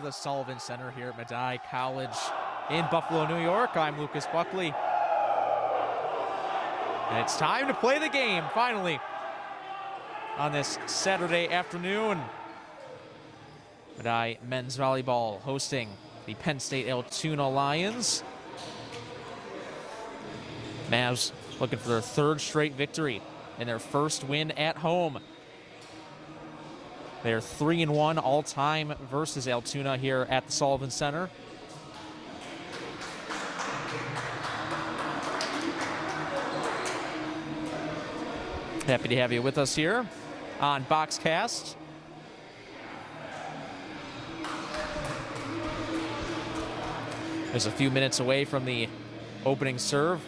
The Sullivan Center here at Medaille College in Buffalo, New York. I'm Lucas Buckley. And it's time to play the game, finally, on this Saturday afternoon. Medaille men's volleyball hosting the Penn State Altoona Lions. Mavs looking for their third straight victory and their first win at home. They're 3-1 all-time versus Altoona here at the Sullivan Center. Happy to have you with us here on Boxcast. There's a few minutes away from the opening serve.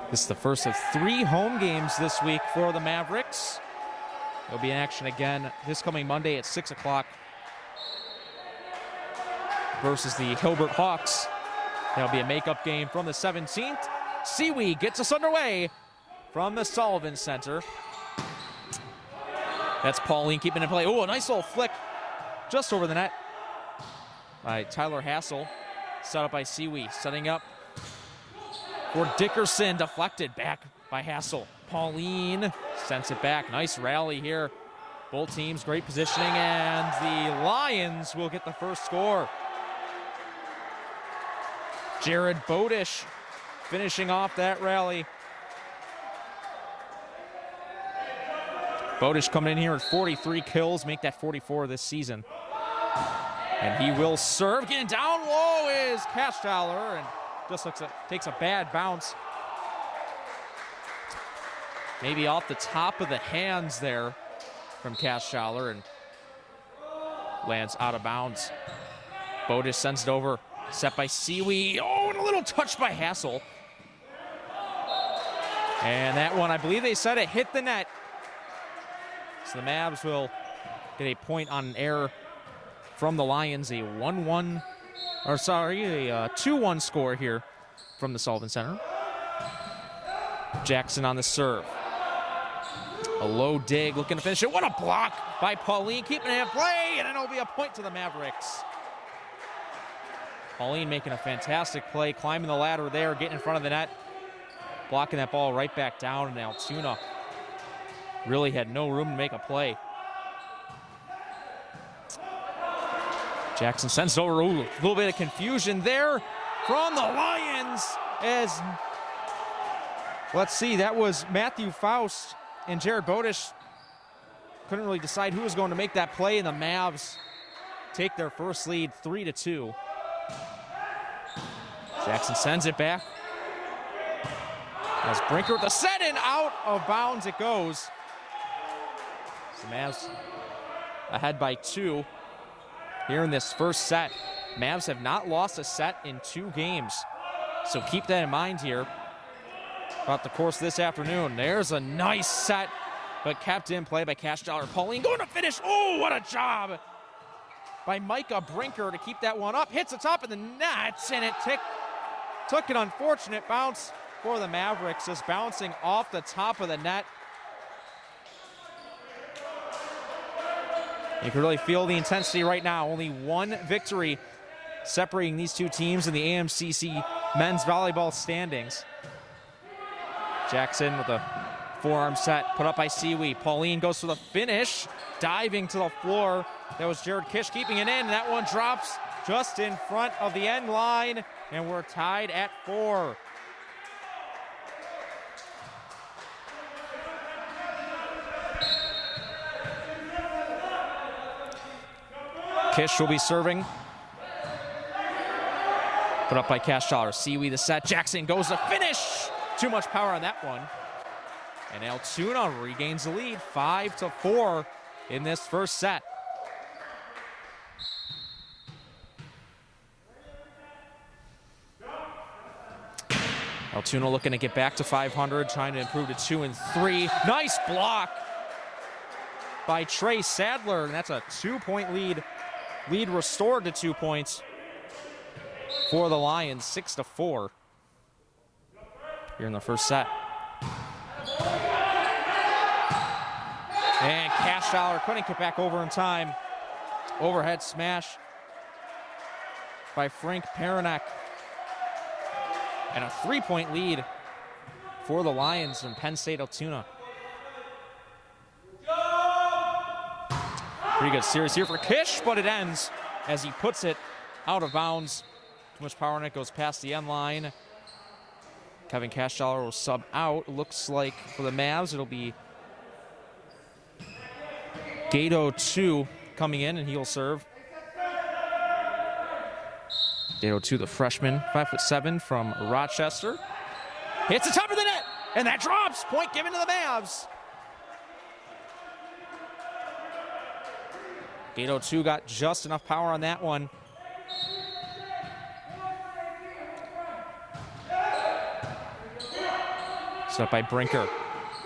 This is the first of 3 home games this week for the Mavericks. They'll be in action again this coming Monday at 6 o'clock versus the Hilbert Hawks. That'll be a makeup game from the 17th. Seaweed gets us underway from the Sullivan Center. That's Pauline keeping it in play. Oh, a nice little flick just over the net by Tyler Hassel. Set up by Seaweed, setting up for Dickerson, deflected back by Hassel. Pauline sends it back. Nice rally here. Both teams, great positioning, and the Lions will get the first score. Jared Bodish finishing off that rally. Bodish coming in here with 43 kills, make that 44 this season. And he will serve. Getting down low is Cashtaller, and just takes a bad bounce. Maybe off the top of the hands there from Cashtaller, and lands out of bounds. Bodish sends it over. Set by Seaweed. Oh, and a little touch by Hassel. And that one, I believe they said it hit the net. So the Mavs will get a point on an error from the Lions. A 2-1 score here from the Sullivan Center. Jackson on the serve. A low dig, looking to finish it. What a block by Pauline, keeping it in play, and it'll be a point to the Mavericks. Pauline making a fantastic play, climbing the ladder there, getting in front of the net, blocking that ball right back down, and Altoona really had no room to make a play. Jackson sends it over. Ooh, a little bit of confusion there from the Lions as, let's see, that was Matthew Faust and Jared Bodish couldn't really decide who was going to make that play, and the Mavs take their first lead 3-2. Jackson sends it back. As Brinker with the set, and out of bounds it goes. So Mavs ahead by 2. Here in this first set. Mavs have not lost a set in 2 games. So keep that in mind here throughout the course of this afternoon. There's a nice set, but kept in play by Cashtaller. Pauline going to finish. Oh, what a job by Micah Brinker to keep that one up. Hits the top of the net, and it took an unfortunate bounce for the Mavericks. Just bouncing off the top of the net. You can really feel the intensity right now. Only one victory separating these two teams in the AMCC men's volleyball standings. Jackson with a forearm set put up by Seaweed. Pauline goes for the finish, diving to the floor. That was Jared Kish keeping it in. That one drops just in front of the end line, and we're tied at 4. Kish will be serving. Put up by Cashtaller. Seaweed the set. Jackson goes to finish. Too much power on that one. And Altoona regains the lead 5-4 in this first set. Altoona looking to get back to 500, trying to improve to 2 and 3. Nice block by Trey Sadler, and that's a 2-point lead. Lead restored to 2 points for the Lions, 6-4 here in the first set. And Cash Dollar couldn't get back over in time. Overhead smash by Frank Paranek. And a 3-point lead for the Lions in Penn State Altoona. Pretty good series here for Kish, but it ends as he puts it out of bounds. Too much power on it, goes past the end line. Kevin Cashdollar will sub out. Looks like for the Mavs, it'll be Gato 2 coming in, and he'll serve. Gato 2, the freshman, 5'7" from Rochester. Hits the top of the net, and that drops. Point given to the Mavs. Gato 2 got just enough power on that one. Set up by Brinker.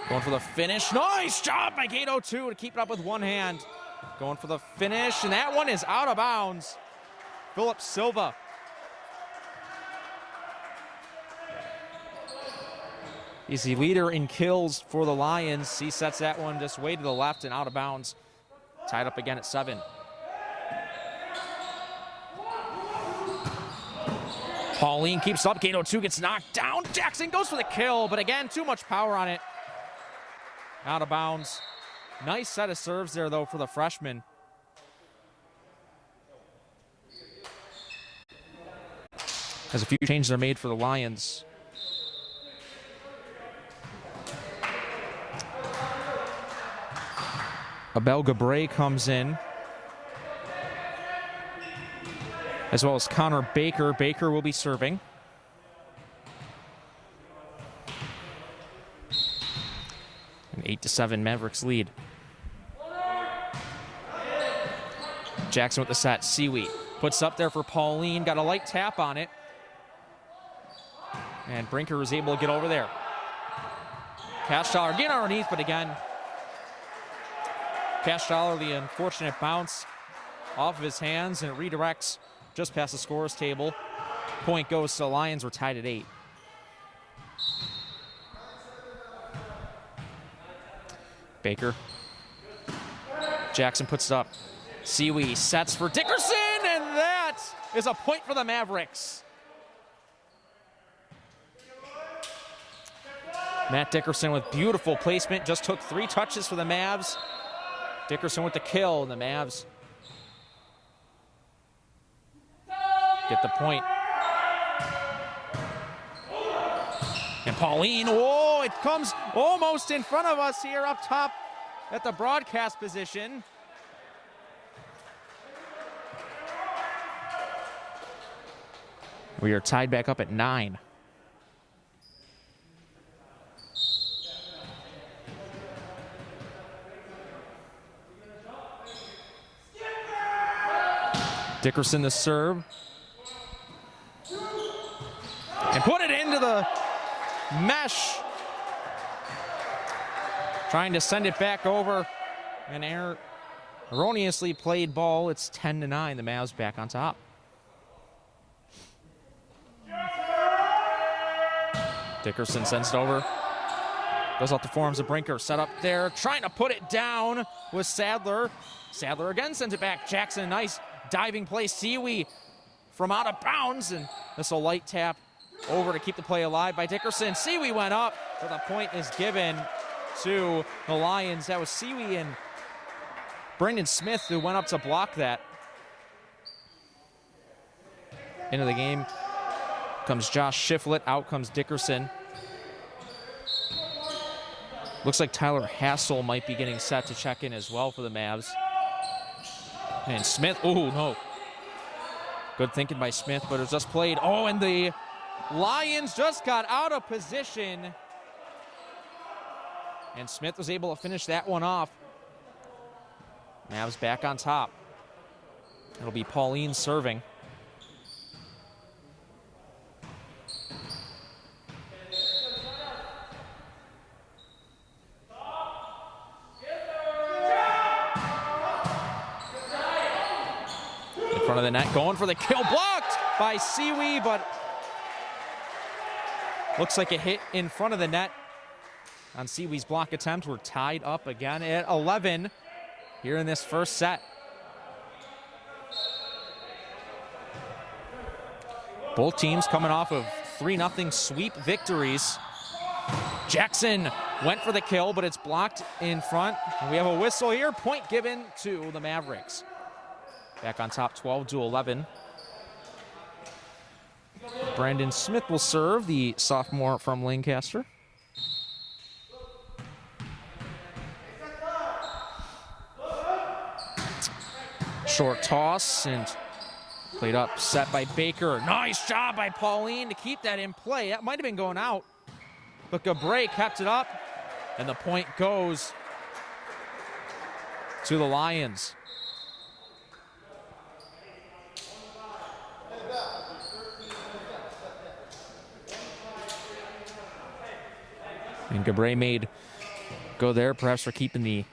Going for the finish. Nice job by Gato 2 to keep it up with one hand. Going for the finish, and that one is out of bounds. Philip Silva. He's the leader in kills for the Lions. He sets that one just way to the left and out of bounds. Tied up again at 7. Pauline keeps up. Gato 2 gets knocked down. Jackson goes for the kill, but again, too much power on it. Out of bounds. Nice set of serves there, though, for the freshman. As a few changes are made for the Lions. Abel Gabre comes in, as well as Connor Baker. Baker will be serving. An 8-7 Mavericks lead. Jackson with the set. Seaweed puts up there for Pauline. Got a light tap on it. And Brinker was able to get over there. Cashdollar getting underneath, but again, Cashdollar, the unfortunate bounce off of his hands, and it redirects just past the scorer's table. Point goes to the Lions. We're tied at 8. Baker. Jackson puts it up. Seawee sets for Dickerson, and that is a point for the Mavericks. Matt Dickerson with beautiful placement. Just took 3 touches for the Mavs. Dickerson with the kill, and the Mavs get the point. And Pauline, whoa, it comes almost in front of us here up top at the broadcast position. We are tied back up at 9. Dickerson the serve. And put it into the mesh. Trying to send it back over. An erroneously played ball. It's 10-9. The Mavs back on top. Dickerson sends it over. Goes off the forearms of Brinker. Set up there. Trying to put it down with Sadler. Sadler again sends it back. Jackson, nice diving play. Seawee from out of bounds. And this a light tap over to keep the play alive by Dickerson. Seawee went up, but the point is given to the Lions. That was Seawee and Brendan Smith who went up to block that. Into the game comes Josh Shiflett. Out comes Dickerson. Looks like Tyler Hassel might be getting set to check in as well for the Mavs. And Smith, oh no. Good thinking by Smith, but it was just played. Oh, and the Lions just got out of position. And Smith was able to finish that one off. Mavs back on top. It'll be Pauline serving. the net, going for the kill, blocked by Siwi, but looks like a hit in front of the net on Siwi's block attempt. We're tied up again at 11 here in this first set. Both teams coming off of 3-0 sweep victories. Jackson went for the kill, but it's blocked in front. And we have a whistle here. Point given to the Mavericks. Back on top, 12-11. Brandon Smith will serve, the sophomore from Lancaster. Short toss and played up, set by Baker. Nice job by Pauline to keep that in play. That might have been going out, but Gabre kept it up, and the point goes to the Lions. And Gabre made go there, perhaps for keeping the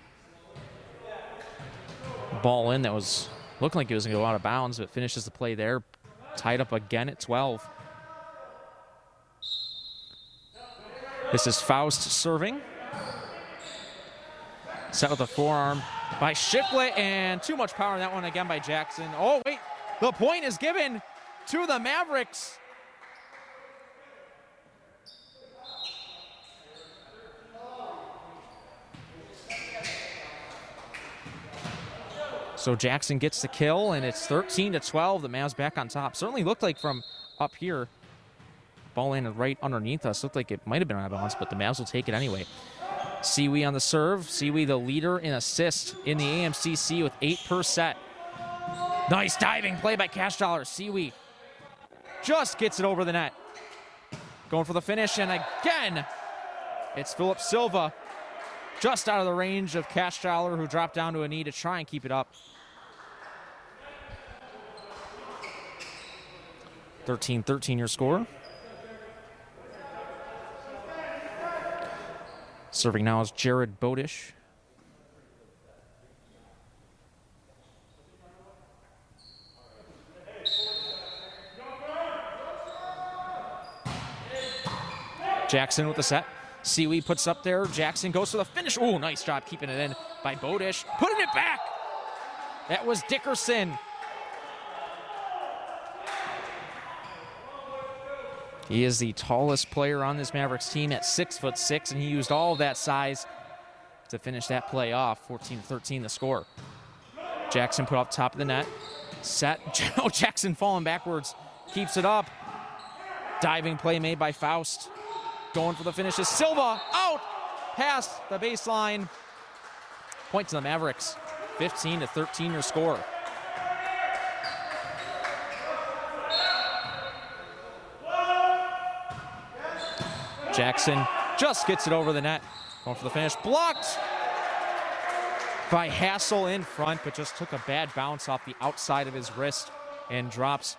ball in. That was looking like it was going to go out of bounds, but finishes the play there. Tied up again at 12. This is Faust serving. Set with a forearm by Shiflett, and too much power in that one again by Jackson. Oh, wait, the point is given to the Mavericks. So Jackson gets the kill, and it's 13-12. The Mavs back on top. Certainly looked like from up here, ball landed right underneath us. Looked like it might have been out of bounds, but the Mavs will take it anyway. Siwi on the serve. Siwi, the leader in assists in the AMCC with 8 per set. Nice diving play by Cash Dollar. Siwi just gets it over the net. Going for the finish, and again, it's Philip Silva just out of the range of Cash Dollar, who dropped down to a knee to try and keep it up. 13-13 your score. Serving now is Jared Bodish. Jackson with the set. Siwi puts up there. Jackson goes for the finish. Oh, nice job keeping it in by Bodish. Putting it back. That was Dickerson. He is the tallest player on this Mavericks team at 6'6", and he used all of that size to finish that play off. 14-13 the score. Jackson put up top of the net. Set. Oh, Jackson falling backwards. Keeps it up. Diving play made by Faust. Going for the finish is Silva. Out. Past the baseline. Point to the Mavericks. 15-13 your score. Jackson just gets it over the net. Going for the finish. Blocked by Hassel in front, but just took a bad bounce off the outside of his wrist and drops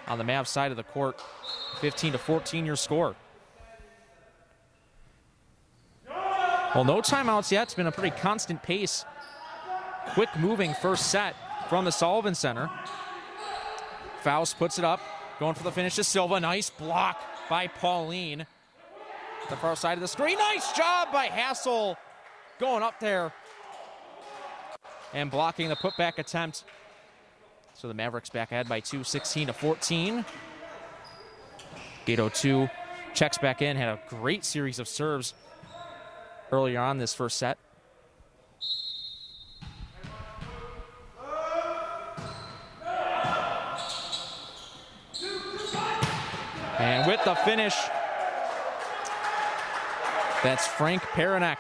on the Mavs side of the court. 15-14 your score. Well, no timeouts yet. It's been a pretty constant pace. Quick moving first set from the Sullivan Center. Faust puts it up. Going for the finish is Silva. Nice block by Pauline. The far side of the screen. Nice job by Hassel going up there and blocking the putback attempt. So the Mavericks back ahead by 2, 16-14. Gato 2 checks back in. Had a great series of serves earlier on this first set. And with the finish, that's Frank Paranek.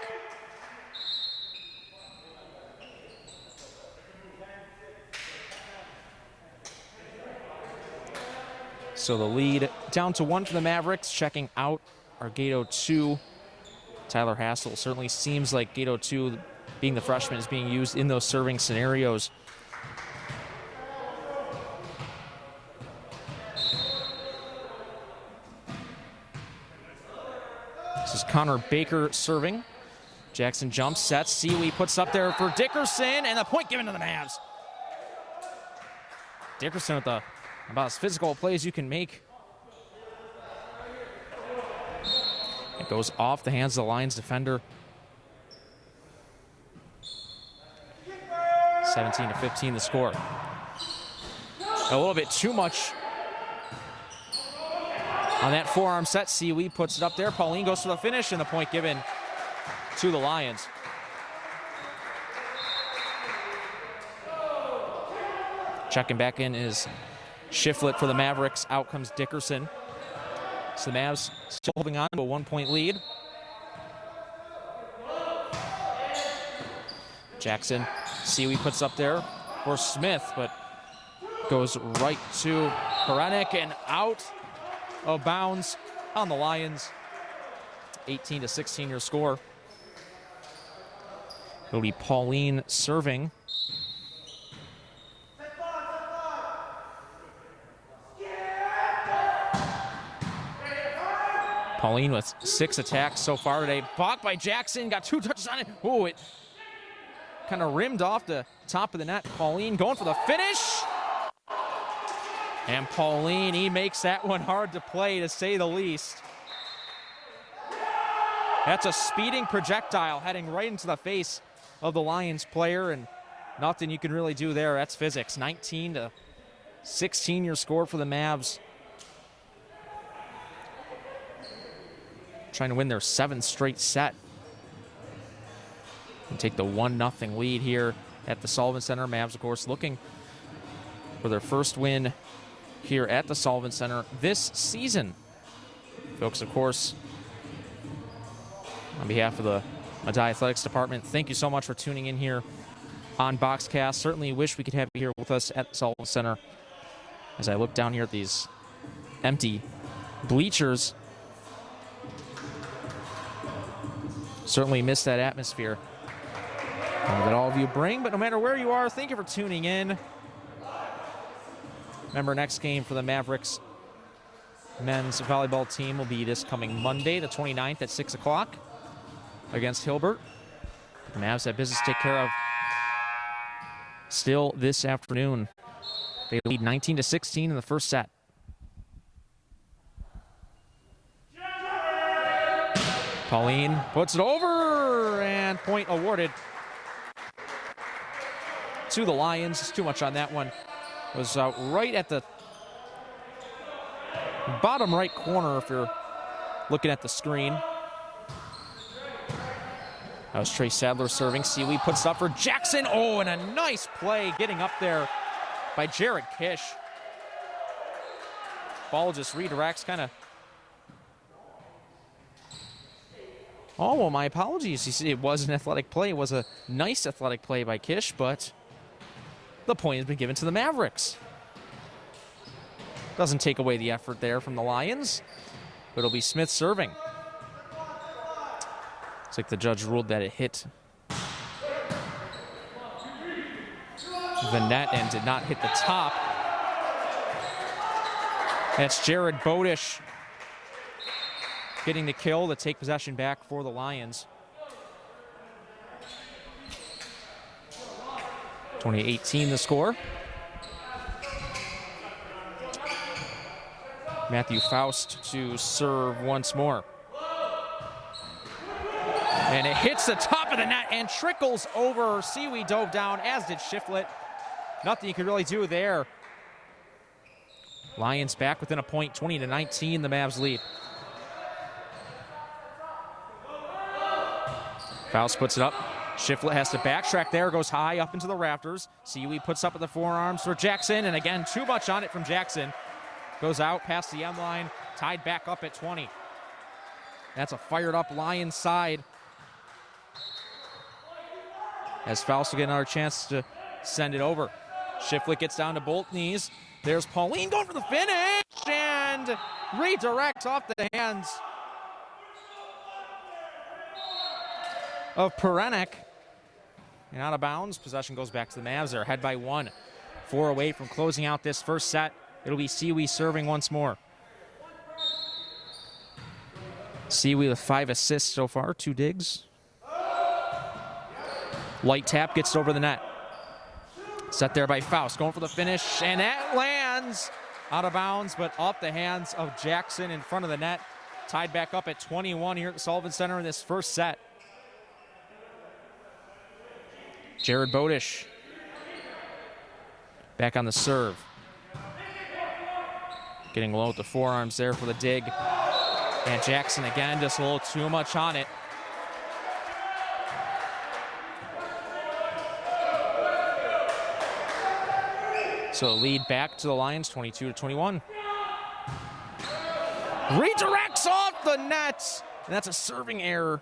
So the lead down to 1 for the Mavericks. Checking out our Gato 2, Tyler Hassel. Certainly seems like Gato 2, being the freshman, is being used in those serving scenarios. This is Connor Baker serving. Jackson jumps, sets. Siwi puts up there for Dickerson, and the point given to the Mavs. Dickerson with about as physical a play as you can make. It goes off the hands of the Lions defender. 17-15 the score. A little bit too much on that forearm set. Seaweed puts it up there. Pauline goes for the finish, and the point given to the Lions. Checking back in is Shiflett for the Mavericks. Out comes Dickerson. So the Mavs still holding on to a 1-point lead. Jackson, Seaweed puts up there for Smith, but goes right to Perenik and out of bounds on the Lions. 18-16 your score. It'll be Pauline serving. Pauline with 6 attacks so far today. Blocked by Jackson, got 2 touches on it. Oh, it kind of rimmed off the top of the net. Pauline going for the finish. And Pauline, he makes that one hard to play, to say the least. That's a speeding projectile heading right into the face of the Lions player, and nothing you can really do there. That's physics. 19-16 your score for the Mavs. Trying to win their 7th straight set. And take the 1-0 lead here at the Sullivan Center. Mavs, of course, looking for their first win here at the Sullivan Center this season. Folks, of course, on behalf of the Medaille Athletics Department, thank you so much for tuning in here on Boxcast. Certainly wish we could have you here with us at the Sullivan Center. As I look down here at these empty bleachers, certainly miss that atmosphere that all of you bring. But no matter where you are, thank you for tuning in. Remember, next game for the Mavericks men's volleyball team will be this coming Monday, the 29th at 6 o'clock against Hilbert. The Mavs have business to take care of still this afternoon. They lead 19-16 in the first set. Pauline puts it over, and point awarded to the Lions. It's too much on that one. It was right at the bottom right corner if you're looking at the screen. That was Trey Sadler serving. Seaweed puts it up for Jackson. Oh, and a nice play getting up there by Jared Kish. Ball just redirects, kind of. Oh, well, my apologies. You see, it was an athletic play. It was a nice athletic play by Kish, but the point has been given to the Mavericks. Doesn't take away the effort there from the Lions, but it'll be Smith serving. Looks like the judge ruled that it hit the net and did not hit the top. That's Jared Bodish getting the kill to take possession back for the Lions. 20-18 the score. Matthew Faust to serve once more. And it hits the top of the net and trickles over. Seaweed dove down, as did Shiflett. Nothing you could really do there. Lions back within a point, 20-19, the Mavs lead. Faust puts it up. Shiflett has to backtrack there, goes high up into the rafters. Seaweed puts up at the forearms for Jackson, and again, too much on it from Jackson. Goes out past the M line, tied back up at 20. That's a fired up Lions side. As Faust will get another chance to send it over. Shiflett gets down to both knees. There's Pauline going for the finish, and redirects off the hands of Perenik. And out of bounds, possession goes back to the Mavs. They're ahead by 1. 4 away from closing out this first set. It'll be Seaweed serving once more. Seaweed with 5 assists so far, 2 digs. Light tap gets it over the net. Set there by Faust, going for the finish, and that lands out of bounds, but off the hands of Jackson in front of the net. Tied back up at 21 here at the Sullivan Center in this first set. Jared Bodish back on the serve. Getting low at the forearms there for the dig. And Jackson again, just a little too much on it. So lead back to the Lions, 22-21. Redirects off the net. And that's a serving error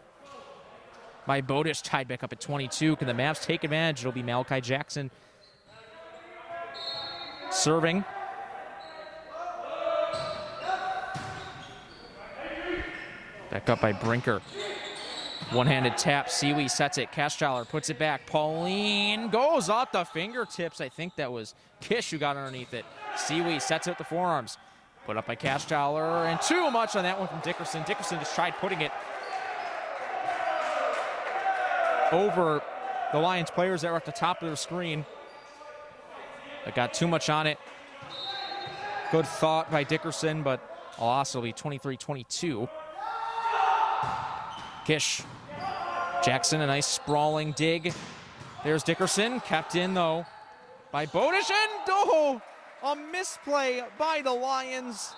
by Bodish, tied back up at 22. Can the Mavs take advantage? It'll be Malachi Jackson serving. Back up by Brinker. One-handed tap. Seawee sets it. Kastjaller puts it back. Pauline goes off the fingertips. I think that was Kish who got underneath it. Seawee sets it with the forearms. Put up by Kastjaller, and too much on that one from Dickerson. Dickerson just tried putting it over the Lions players that were at the top of their screen. But got too much on it. Good thought by Dickerson, but a loss will be 23-22. Kish. Jackson, a nice sprawling dig. There's Dickerson, kept in though by Bodish, and a misplay by the Lions.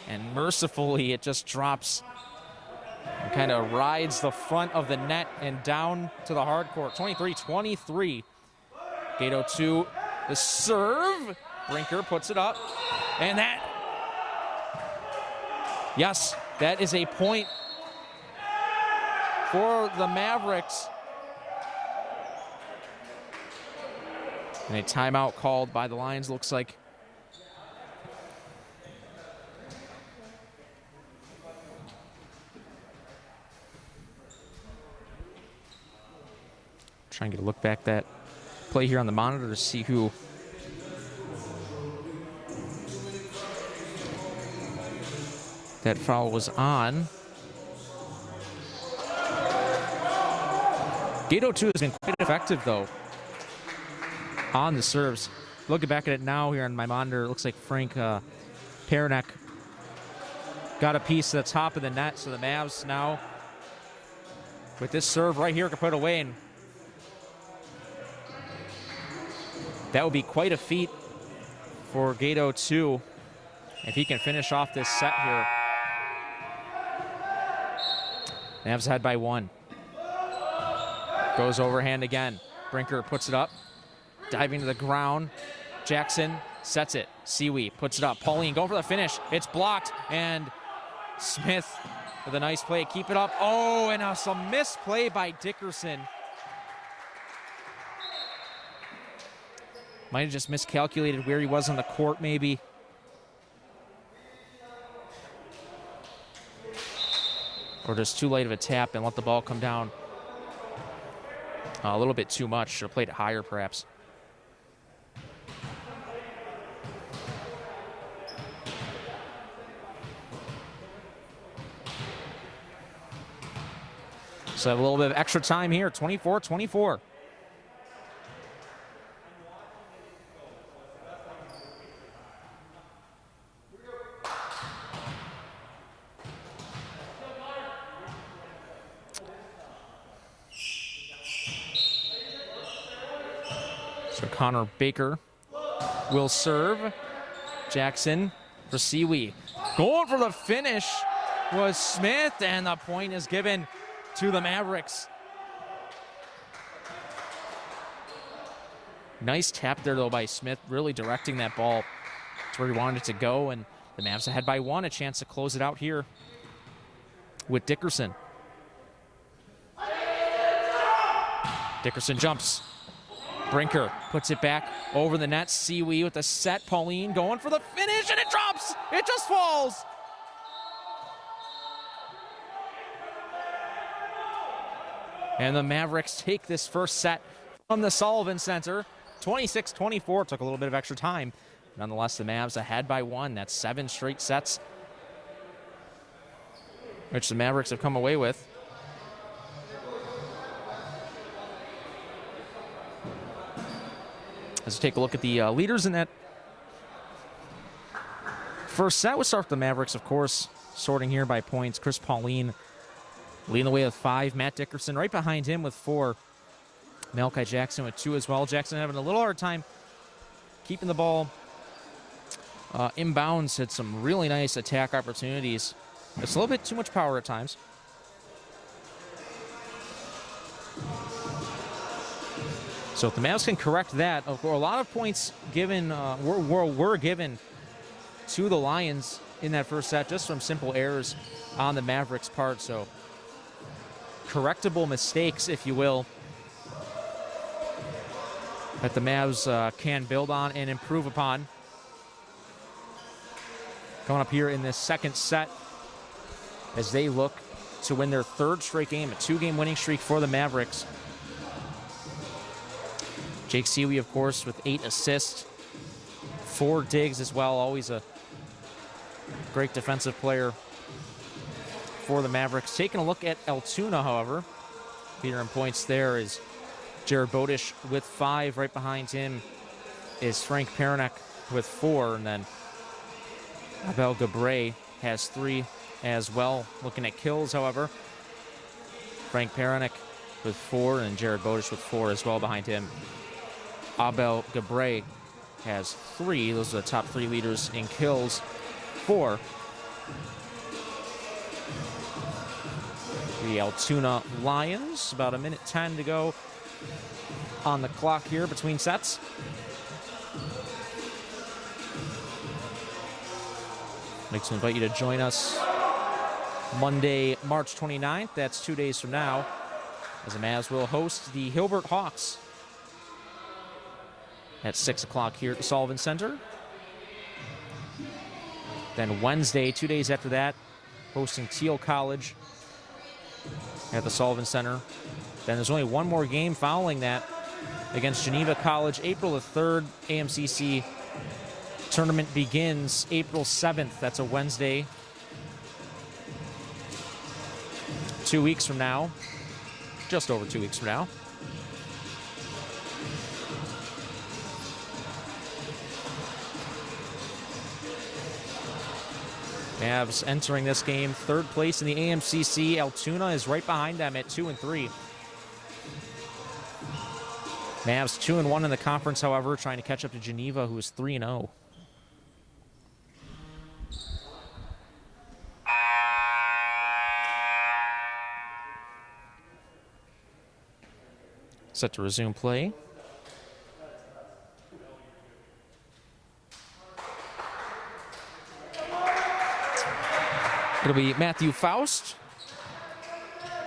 And mercifully, it just drops and kind of rides the front of the net and down to the hard court. 23-23. Gato 2, the serve. Brinker puts it up. And that, yes, that is a point for the Mavericks. And a timeout called by the Lions, looks like. Try and get a look back that play here on the monitor to see who that foul was on. Gato 2 has been quite effective, though, on the serves. Looking back at it now here on my monitor, it looks like Frank Paranek got a piece at the top of the net, so the Mavs now, with this serve right here, can put it away, and that would be quite a feat for Gato 2 if he can finish off this set here. Mavs ahead by 1. Goes overhand again. Brinker puts it up. Diving to the ground. Jackson sets it. Seawee puts it up. Pauline going for the finish. It's blocked. And Smith with a nice play. Keep it up. Oh, and some misplay by Dickerson. Might have just miscalculated where he was on the court, maybe. Or just too late of a tap and let the ball come down a little bit too much. Should have played it higher, perhaps. So have a little bit of extra time here, 24-24. So Connor Baker will serve. Jackson for Seawee. Going for the finish was Smith, and the point is given to the Mavericks. Nice tap there, though, by Smith, really directing that ball to where he wanted it to go, and the Mavs ahead by 1, a chance to close it out here with Dickerson. Dickerson jumps. Brinker puts it back over the net. Seawee with the set. Pauline going for the finish, and it drops. It just falls. And the Mavericks take this first set from the Sullivan Center. 26-24. Took a little bit of extra time. Nonetheless, the Mavs ahead by 1. That's 7 straight sets, which the Mavericks have come away with. Let's take a look at the leaders in that first set. We'll start with the Mavericks, of course, sorting here by points. Chris Pauline leading the way with 5. Matt Dickerson right behind him with 4. Malachi Jackson with 2 as well. Jackson having a little hard time keeping the ball inbounds. Had some really nice attack opportunities. It's a little bit too much power at times. So if the Mavs can correct that, a lot of points given were given to the Lions in that first set just from simple errors on the Mavericks' part. So correctable mistakes, if you will, that the Mavs can build on and improve upon. Coming up here in this second set as they look to win their 3rd straight game, a 2-game winning streak for the Mavericks. Jake Siwi, of course, with 8 assists, 4 digs as well. Always a great defensive player for the Mavericks. Taking a look at Altoona, however, leader in points there is Jared Bodish with 5. Right behind him is Frank Paranek with 4. And then Abel Gabre has 3 as well. Looking at kills, however, Frank Paranek with 4 and Jared Bodish with 4 as well behind him. Abel Gabre has 3. Those are the top 3 leaders in kills for the Altoona Lions. About 1:10 to go on the clock here between sets. I'd like to invite you to join us Monday, March 29th. That's 2 days from now, as the Mavs will host the Hilbert Hawks at 6 o'clock here at the Sullivan Center. Then Wednesday, 2 days after that, hosting Teal College at the Sullivan Center. Then there's only one more game following that against Geneva College. April the 3rd, AMCC tournament begins April 7th. That's a Wednesday. 2 weeks from now. Just over 2 weeks from now. Mavs entering this game 3rd place in the AMCC. Altoona is right behind them at 2 and 3. Mavs 2 and 1 in the conference, however, trying to catch up to Geneva, who is 3 and 0. Set to resume play. It'll be Matthew Faust.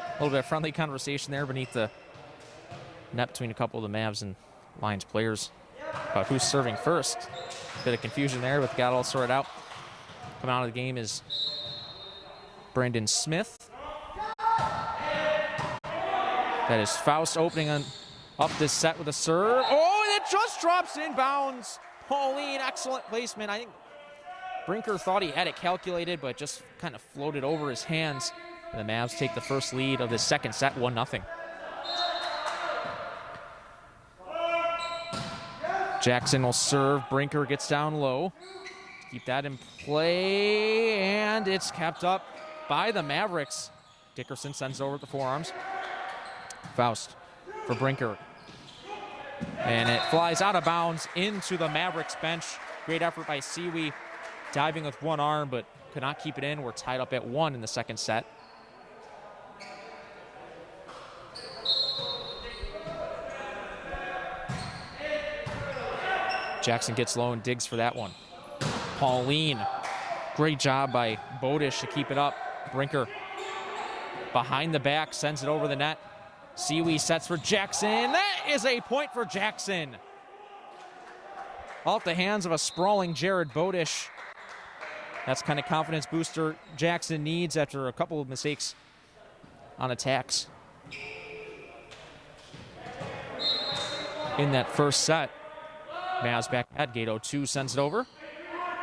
A little bit of friendly conversation there beneath the net between a couple of the Mavs and Lions players about who's serving first. Bit of confusion there, but got it all sorted out. Coming out of the game is Brandon Smith. That is Faust opening up this set with a serve. Oh, and it just drops inbounds. Pauline, excellent placement. I think Brinker thought he had it calculated, but just kind of floated over his hands. And the Mavs take the first lead of this second set, 1-0. Jackson will serve. Brinker gets down low. Keep that in play, and it's kept up by the Mavericks. Dickerson sends it over at the forearms. Faust for Brinker. And it flies out of bounds into the Mavericks bench. Great effort by Siwi, diving with one arm, but could not keep it in. We're tied up at 1 in the second set. Jackson gets low and digs for that one. Pauline, great job by Bodish to keep it up. Brinker behind the back, sends it over the net. Siwi sets for Jackson. That is a point for Jackson. Off the hands of a sprawling Jared Bodish. That's kind of confidence booster Jackson needs after a couple of mistakes on attacks in that first set. Mavs back at gate 0-2, sends it over.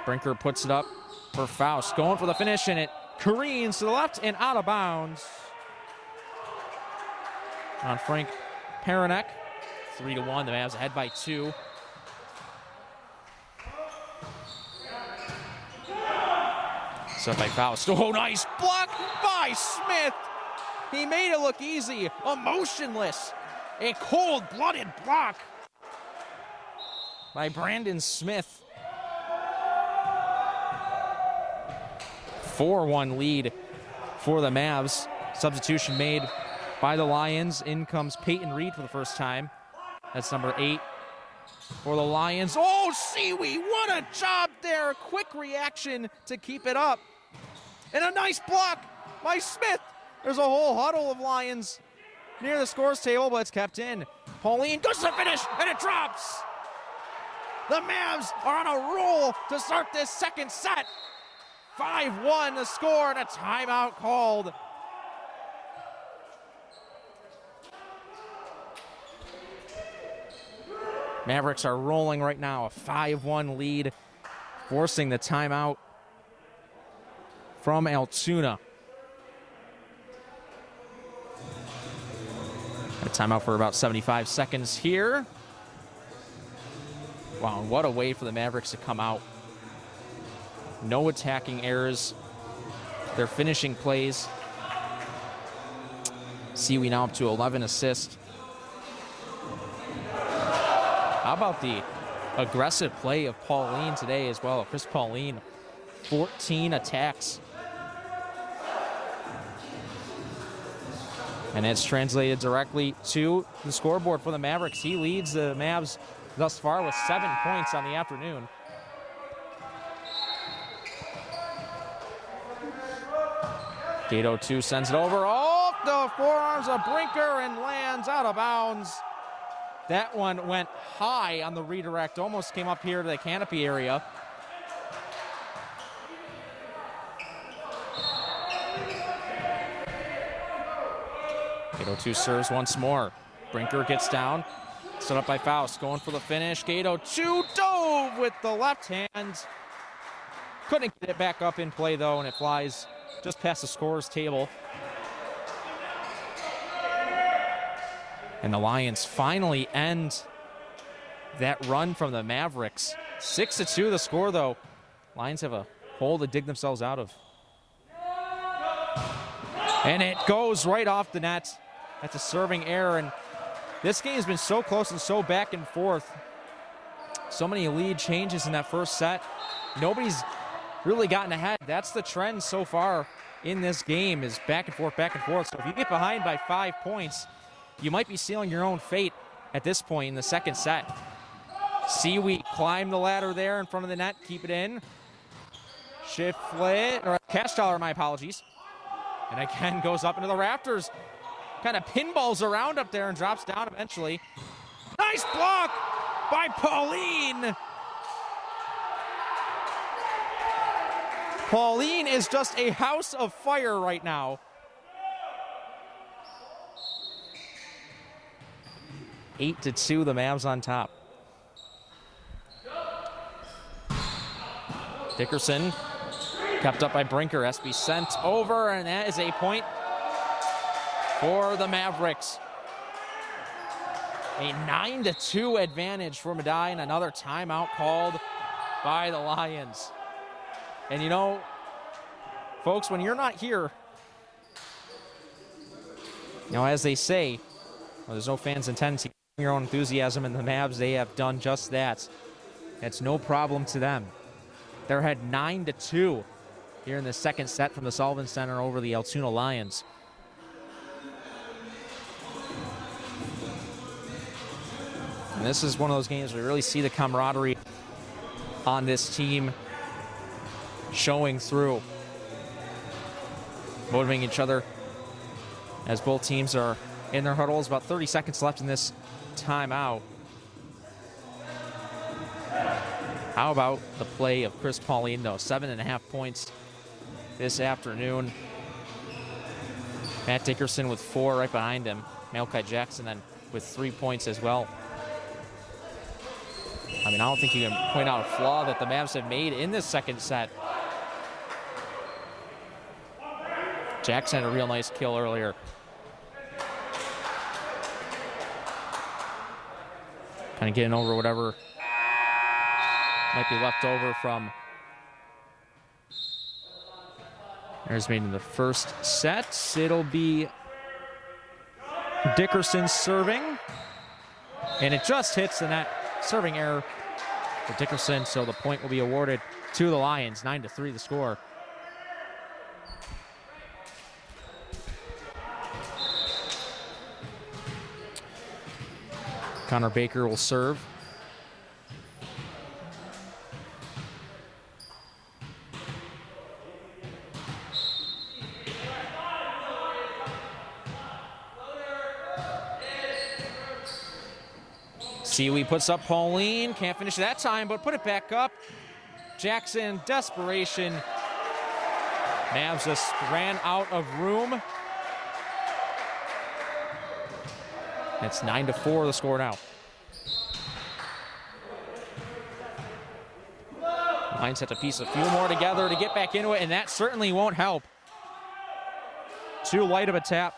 Brinker puts it up for Faust. Going for the finish, and it careens to the left and out of bounds on Frank Paranek. 3-1, the Mavs ahead by 2. Set by Faust. Oh, nice block by Smith. He made it look easy. Emotionless. A cold-blooded block by Brandon Smith. 4-1 lead for the Mavs. Substitution made by the Lions. In comes Peyton Reed for the first time. That's number 8 for the Lions. Oh, Seaweed, what a job there. Quick reaction to keep it up. And a nice block by Smith. There's a whole huddle of Lions near the scores table, but it's kept in. Pauline goes to the finish, and it drops. The Mavs are on a roll to start this second set. 5-1 the score, and a timeout called. Mavericks are rolling right now, a 5-1 lead, forcing the timeout from Altoona. A timeout for about 75 seconds here. Wow, what a way for the Mavericks to come out. No attacking errors. They're finishing plays. Seaweed now up to 11 assists. How about the aggressive play of Pauline today as well? Chris Pauline, 14 attacks. And it's translated directly to the scoreboard for the Mavericks. He leads the Mavs thus far with 7 points on the afternoon. Gato 2 sends it over off the forearms of Brinker and lands out of bounds. That one went high on the redirect, almost came up here to the canopy area. Gato 2 serves once more. Brinker gets down, set up by Faust, going for the finish. Gato 2 dove with the left hand. Couldn't get it back up in play though, and it flies just past the scorer's table. And the Lions finally end that run from the Mavericks. 6-2 the score though. Lions have a hole to dig themselves out of. And it goes right off the net. That's a serving error, and this game has been so close and so back and forth. So many lead changes in that first set. Nobody's really gotten ahead. That's the trend so far in this game, is back and forth, back and forth. So if you get behind by 5 points, you might be sealing your own fate at this point in the second set. Seaweed climb the ladder there in front of the net, keep it in. Shiflet, or Cashtaller, my apologies. And again goes up into the rafters. Kind of pinballs around up there and drops down eventually. Nice block by Pauline. Pauline is just a house of fire right now. 8-2, the Mavs on top. Dickerson kept up by Brinker. SB sent over, and that is a point for the Mavericks. A 9-2 advantage for Medaille, and another timeout called by the Lions. And you know, folks, when you're not here, you know, as they say, well, there's no fans in attendance. You bring your own enthusiasm, and the Mavs, they have done just that. It's no problem to them. They're ahead 9-2 here in the second set from the Sullivan Center over the Altoona Lions. And this is one of those games where we really see the camaraderie on this team showing through, motivating each other as both teams are in their huddles. About 30 seconds left in this timeout. How about the play of Chris Pauline, though? 7.5 points this afternoon. Matt Dickerson with 4 right behind him. Malachi Jackson then with 3 points as well. I mean, I don't think you can point out a flaw that the Mavs have made in this second set. Jackson had a real nice kill earlier. Kind of getting over whatever might be left over from Errors made in the first set. It'll be Dickerson serving. And it just hits the net. Serving error for Dickerson, so the point will be awarded to the Lions. 9-3 the score. Connor Baker will serve. Sealy puts up Pauline, can't finish that time, but put it back up. Jackson, desperation. Mavs just ran out of room. It's 9-4 the score now. Lions have to piece a few more together to get back into it, and that certainly won't help. Too light of a tap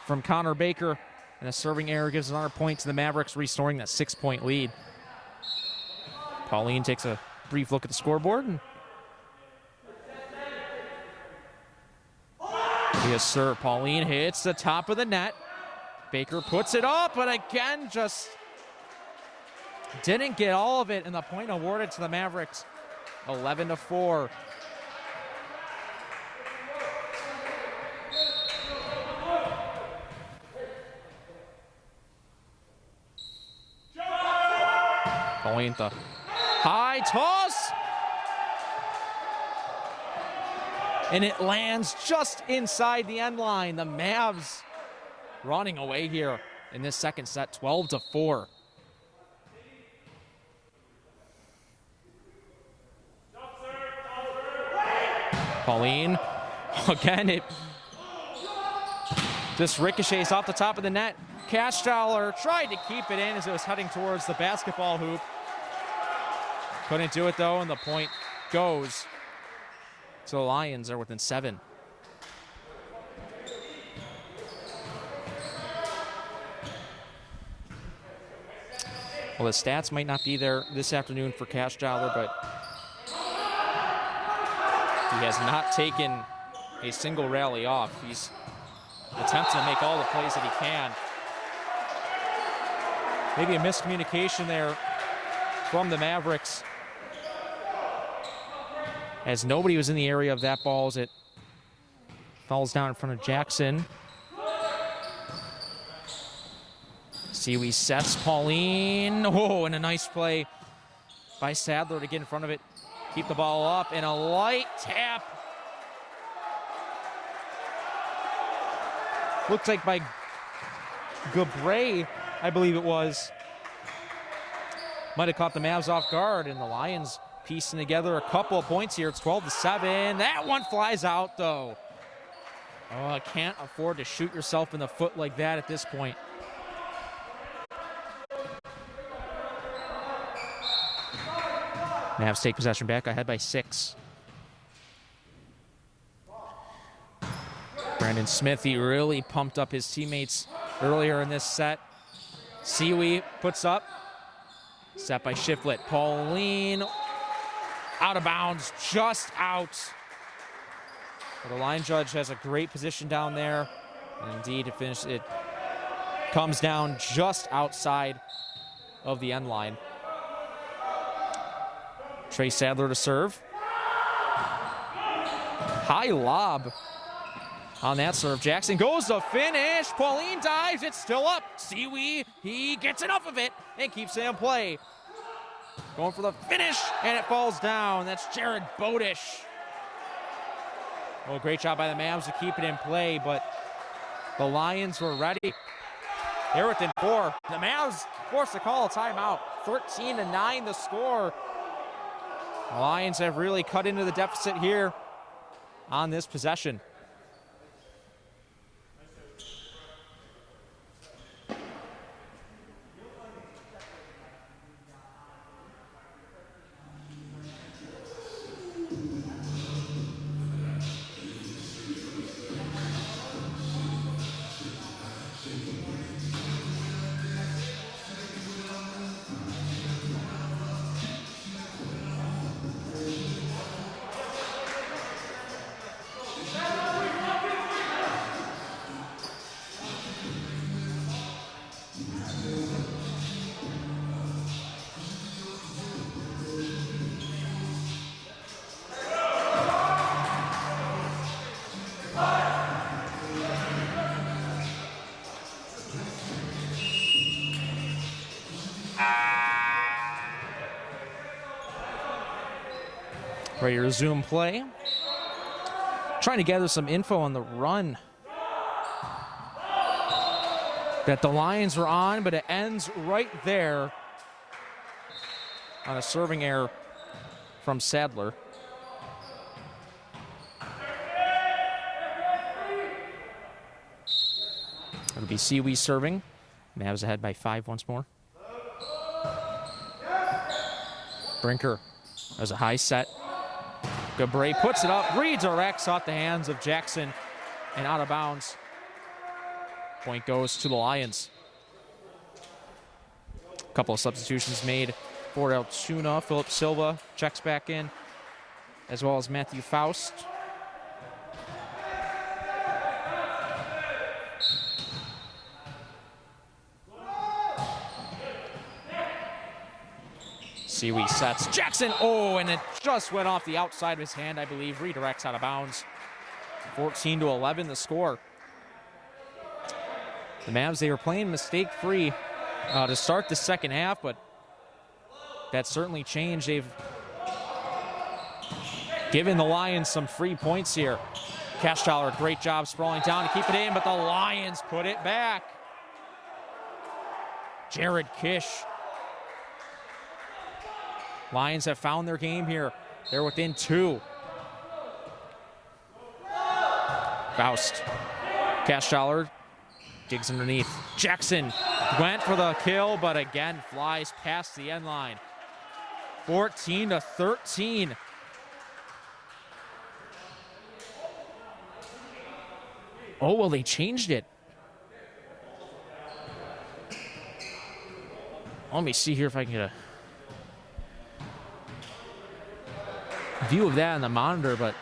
from Connor Baker. And a serving error gives another point to the Mavericks, restoring that 6-point lead. Pauline takes a brief look at the scoreboard. And yes, sir. Pauline hits the top of the net. Baker puts it up, but again, just didn't get all of it, and the point awarded to the Mavericks. 11-4. Pauline, the high toss. And it lands just inside the end line. The Mavs running away here in this second set, 12-4. Pauline, again, it just ricochets off the top of the net. Cashtaller tried to keep it in as it was heading towards the basketball hoop. Couldn't do it though, and the point goes. So the Lions are within 7. Well, the stats might not be there this afternoon for Cashtaller, but he has not taken a single rally off. He's attempting to make all the plays that he can. Maybe a miscommunication there from the Mavericks, as nobody was in the area of that ball as it falls down in front of Jackson. Sealy sets Pauline. Oh, and a nice play by Sadler to get in front of it. Keep the ball up, and a light tap. Looks like by Gabray, I believe it was. Might have caught the Mavs off guard, and the Lions piecing together a couple of points here. It's 12-7. That one flies out, though. Oh, I can't afford to shoot yourself in the foot like that at this point. Mavs take possession back, ahead by 6. Brandon Smith, he really pumped up his teammates earlier in this set. Sealy puts up. Set by Shiflett. Pauline out of bounds, just out. But the line judge has a great position down there. And indeed, to finish, it comes down just outside of the end line. Trey Sadler to serve. High lob on that serve. Jackson goes to finish. Pauline dives. It's still up. Sealy, he gets enough of it and keeps it in play. Going for the finish, and it falls down. That's Jared Bodish. Well, great job by the Mavs to keep it in play, but the Lions were ready. They're within 4. The Mavs forced to call a timeout. 13-9 the score. The Lions have really cut into the deficit here on this possession. ready to resume play. Trying to gather some info on the run that the Lions were on, but it ends right there on a serving error from Sadler. It'll be Seawee serving. Mavs ahead by 5 once more. Brinker has a high set. Gabre puts it up, redirects off the hands of Jackson and out of bounds. Point goes to the Lions. A couple of substitutions made for Altoona. Philip Silva checks back in, as well as Matthew Faust. Seawee sets. Jackson, oh, and it just went off the outside of his hand, I believe. Redirects out of bounds. 14-11 the score. The Mavs, they were playing mistake-free to start the second half, but that certainly changed. They've given the Lions some free points here. Cashtaller, great job sprawling down to keep it in, but the Lions put it back. Jared Kish. Lions have found their game here. They're within 2. Faust. Cashtaller digs underneath. Jackson went for the kill, but again flies past the end line. 14-13. Oh, well, they changed it. Let me see here if I can get a view of that on the monitor, but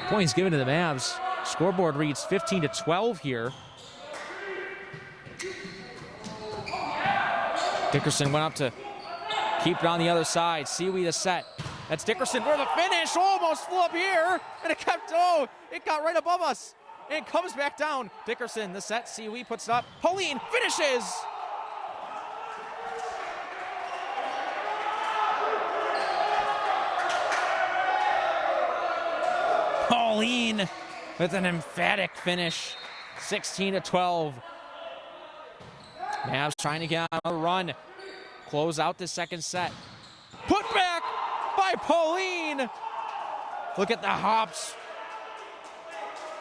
points given to the Mavs. Scoreboard reads 15-12 here. Dickerson went up to keep it on the other side. Seawee the set. That's Dickerson for the finish. Almost flew up here, and it got right above us. And it comes back down. Dickerson the set. Seawee puts it up. Pauline finishes. Pauline with an emphatic finish. 16-12. Mavs trying to get on a run. Close out the second set. Put back by Pauline. Look at the hops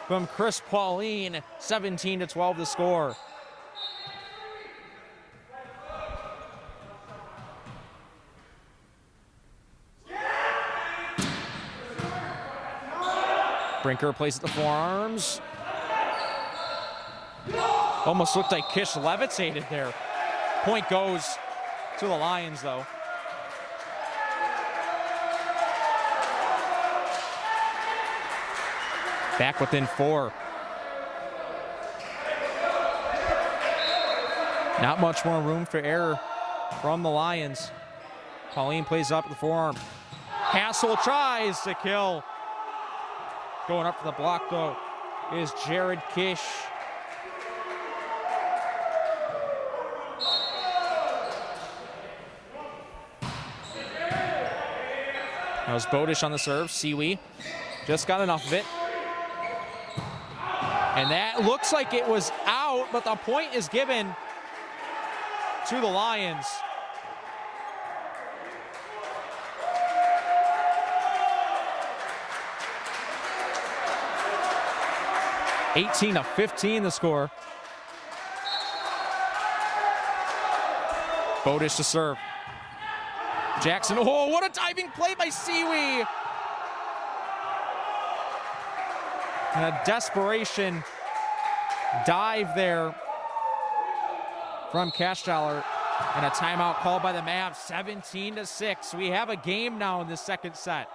from Chris Pauline. 17-12 the score. Brinker plays at the forearms. Almost looked like Kish levitated there. Point goes to the Lions, though. Back within 4. Not much more room for error from the Lions. Pauline plays up the forearm. Hassel tries to kill. Going up for the block, though, is Jared Kish. That was Bodish on the serve. Seawee just got enough of it. And that looks like it was out, but the point is given to the Lions. (18-15) the score. Bodish to serve. Jackson, oh, what a diving play by Seawee. And a desperation dive there from Cashtaller. And a timeout called by the Mavs, 17-6. We have a game now in the second set.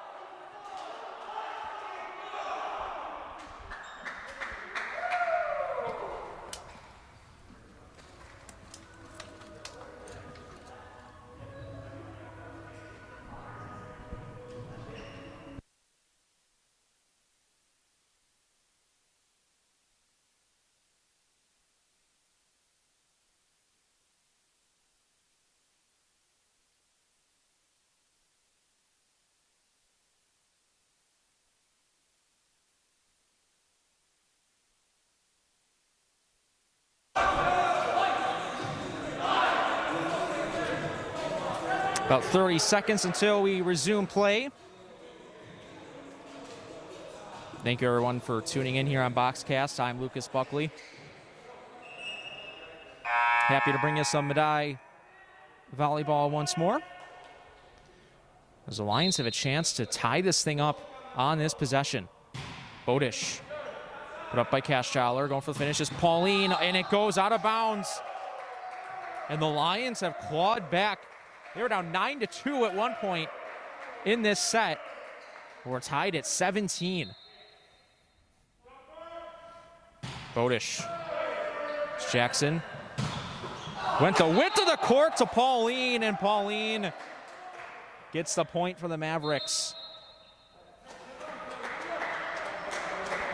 About 30 seconds until we resume play. Thank you, everyone, for tuning in here on Boxcast. I'm Lucas Buckley. Happy to bring you some Medaille volleyball once more, as the Lions have a chance to tie this thing up on this possession. Bodish, put up by Kastchaler, going for the finish is Pauline, and it goes out of bounds. And the Lions have clawed back. They were down 9-2 at one point in this set. We're tied at 17. Bodish. Jackson went the width of the court to Pauline, and Pauline gets the point for the Mavericks.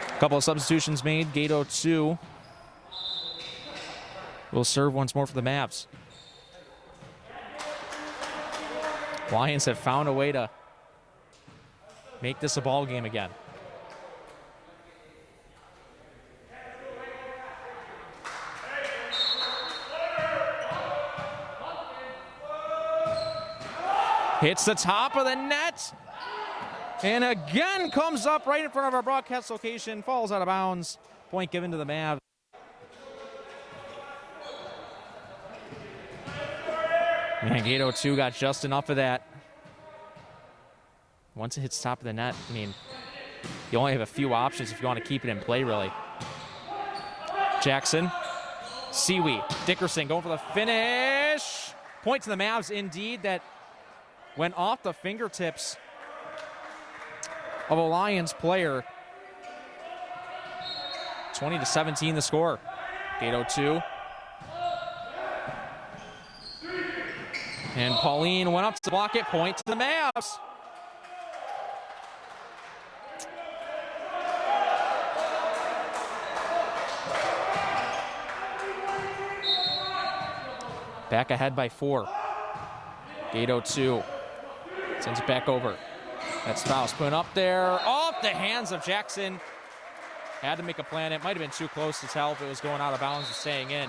A couple of substitutions made. Gato 2 will serve once more for the Mavs. Lions have found a way to make this a ball game again. Hits the top of the net. And again comes up right in front of our broadcast location. Falls out of bounds. Point given to the Mavs. Man, Gato 2 got just enough of that. Once it hits top of the net, I mean, you only have a few options if you want to keep it in play, really. Jackson. Siwi. Dickerson going for the finish. Point to the Mavs, indeed. That went off the fingertips of a Lions player. 20-17 the score. Gato 2. And Pauline went up to block it. Point to the Mavs. Back ahead by 4. Gato 2. Sends it back over. That's Faust put up there. Off the hands of Jackson. Had to make a plan. It might have been too close to tell if it was going out of bounds or staying in.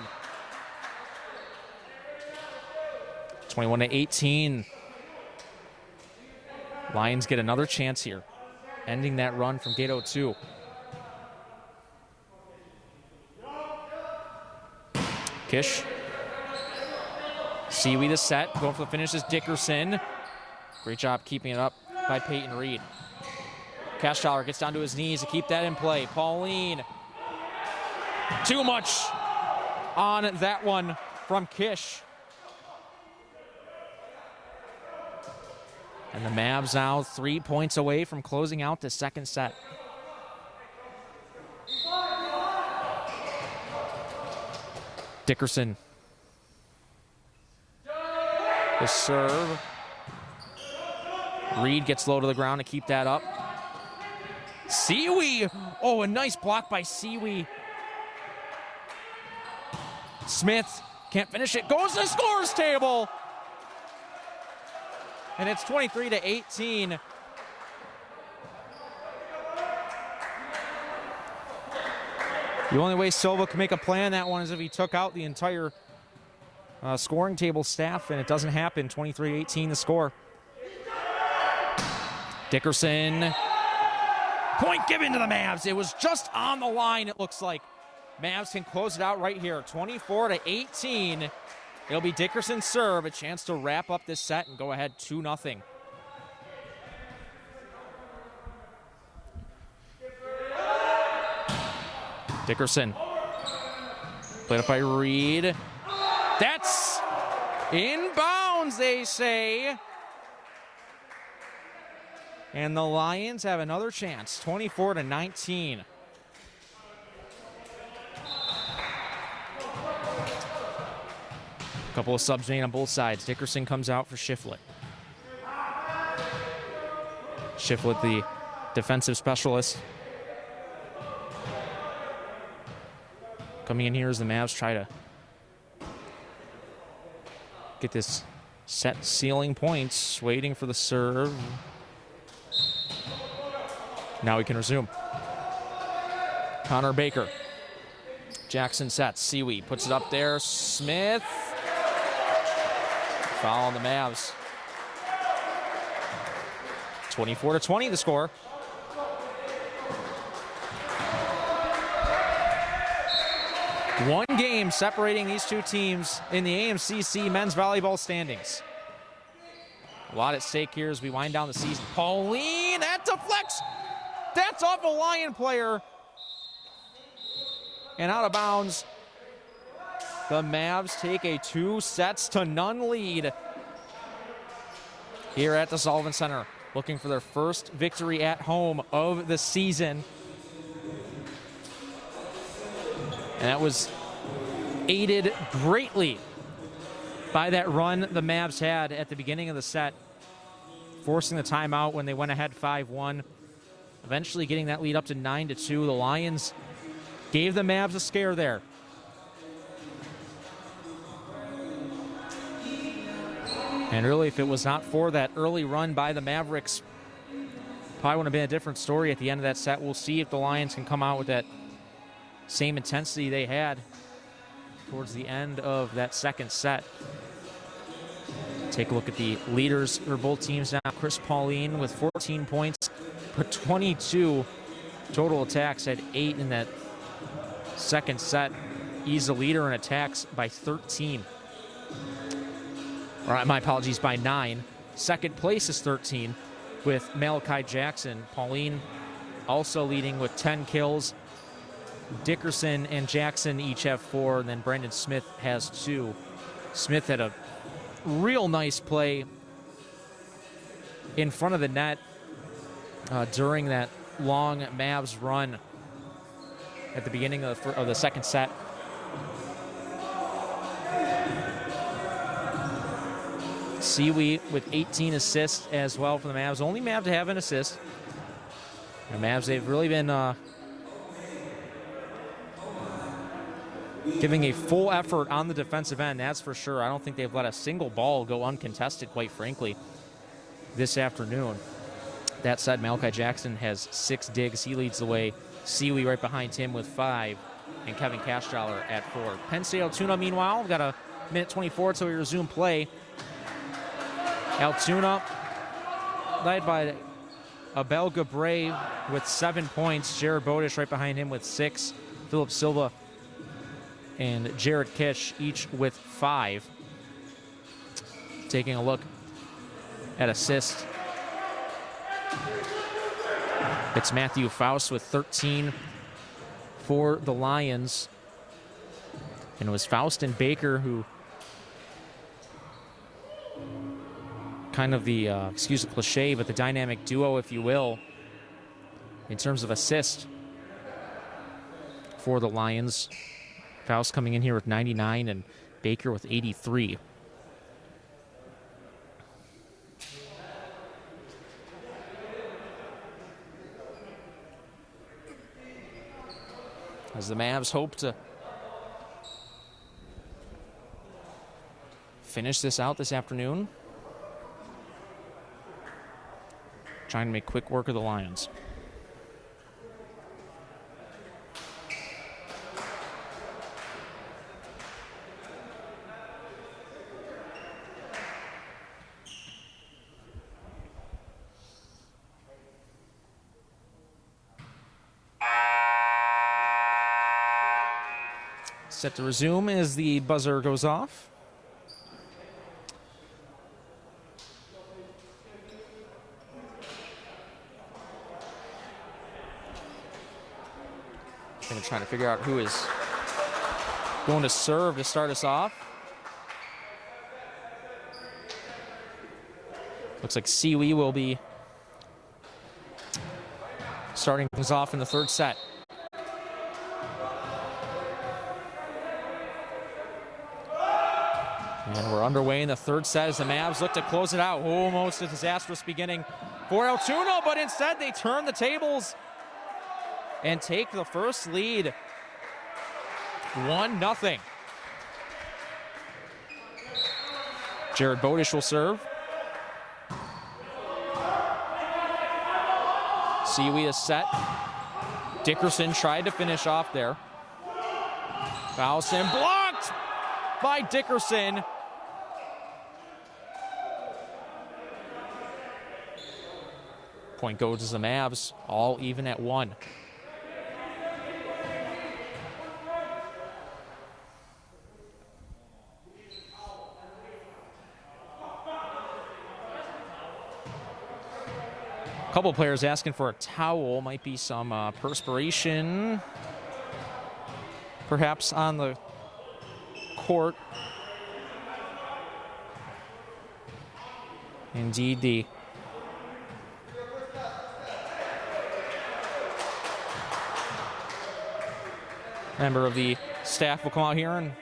21-18. Lions get another chance here, ending that run from Gato 2. Kish. Siwi the set. Going for the finish is Dickerson. Great job keeping it up by Peyton Reed. Kastchaler gets down to his knees to keep that in play. Pauline. Too much on that one from Kish. And the Mavs now 3 points away from closing out the second set. Dickerson. The serve. Reed gets low to the ground to keep that up. Siwi. Oh, a nice block by Siwi. Smith can't finish it. Goes to the scores table. And it's 23-18. The only way Silva can make a play on that one is if he took out the entire scoring table staff, and it doesn't happen. 23-18 the score. Dickerson. Point given to the Mavs. It was just on the line, it looks like. Mavs can close it out right here. 24-18. It'll be Dickerson's serve, a chance to wrap up this set and go ahead 2-0. Dickerson. Played up by Reed. That's in bounds, they say. And the Lions have another chance, 24-19. A couple of subs made on both sides. Dickerson comes out for Shiflett. Shiflett, the defensive specialist. Coming in here as the Mavs try to get this set sealing points. Waiting for the serve. Now we can resume. Connor Baker. Jackson sets. Siwi puts it up there. Smith. Foul on the Mavs. 24-20 the score. One game separating these two teams in the AMCC men's volleyball standings. A lot at stake here as we wind down the season. Pauline, that deflects. That's off a Lion player. And out of bounds. The Mavs take a 2-0 lead here at the Sullivan Center, looking for their first victory at home of the season. And that was aided greatly by that run the Mavs had at the beginning of the set, forcing the timeout when they went ahead 5-1, eventually getting that lead up to 9-2. The Lions gave the Mavs a scare there. And really, if it was not for that early run by the Mavericks, probably would have been a different story at the end of that set. We'll see if the Lions can come out with that same intensity they had towards the end of that second set. Take a look at the leaders for both teams now. Chris Pauline with 14 points, put 22 total attacks, had 8 in that second set. He's the leader in attacks by 13. All right, my apologies, by 9. Second place is 13 with Malachi Jackson. Pauline also leading with 10 kills. Dickerson and Jackson each have 4, and then Brendan Smith has 2. Smith had a real nice play in front of the net during that long Mavs run at the beginning of the second set. Siwi with 18 assists as well for the Mavs. Only Mav to have an assist. The Mavs, they've really been giving a full effort on the defensive end, that's for sure. I don't think they've let a single ball go uncontested, quite frankly, this afternoon. That said, Malachi Jackson has 6 digs. He leads the way. Siwi right behind him with 5, and Kevin Castrawler at 4. Penn State Altoona, meanwhile, we've got a minute 24 until we resume play. Altoona led by Abel Gabre with 7 points. Jared Bodish right behind him with 6. Philip Silva and Jared Kish each with 5. Taking a look at assists, it's Matthew Faust with 13 for the Lions. And it was Faust and Baker who kind of the, excuse the cliche, but the dynamic duo, if you will, in terms of assist for the Lions. Faust coming in here with 99 and Baker with 83. As the Mavs hope to finish this out this afternoon, trying to make quick work of the Lions. Set to resume as the buzzer goes off. Going to try to figure out who is going to serve to start us off. Looks like Siwi will be starting things off in the third set. And we're underway in the third set as the Mavs look to close it out. Almost a disastrous beginning for Altoona, but instead they turn the tables and take the first lead. 1-0. Jared Bodish will serve. Siwi is set. Dickerson tried to finish off there. Faustin blocked by Dickerson. Point goes to the Mavs, all even at 1. A couple players asking for a towel. Might be some perspiration, perhaps on the court. Indeed, the member of the staff will come out here and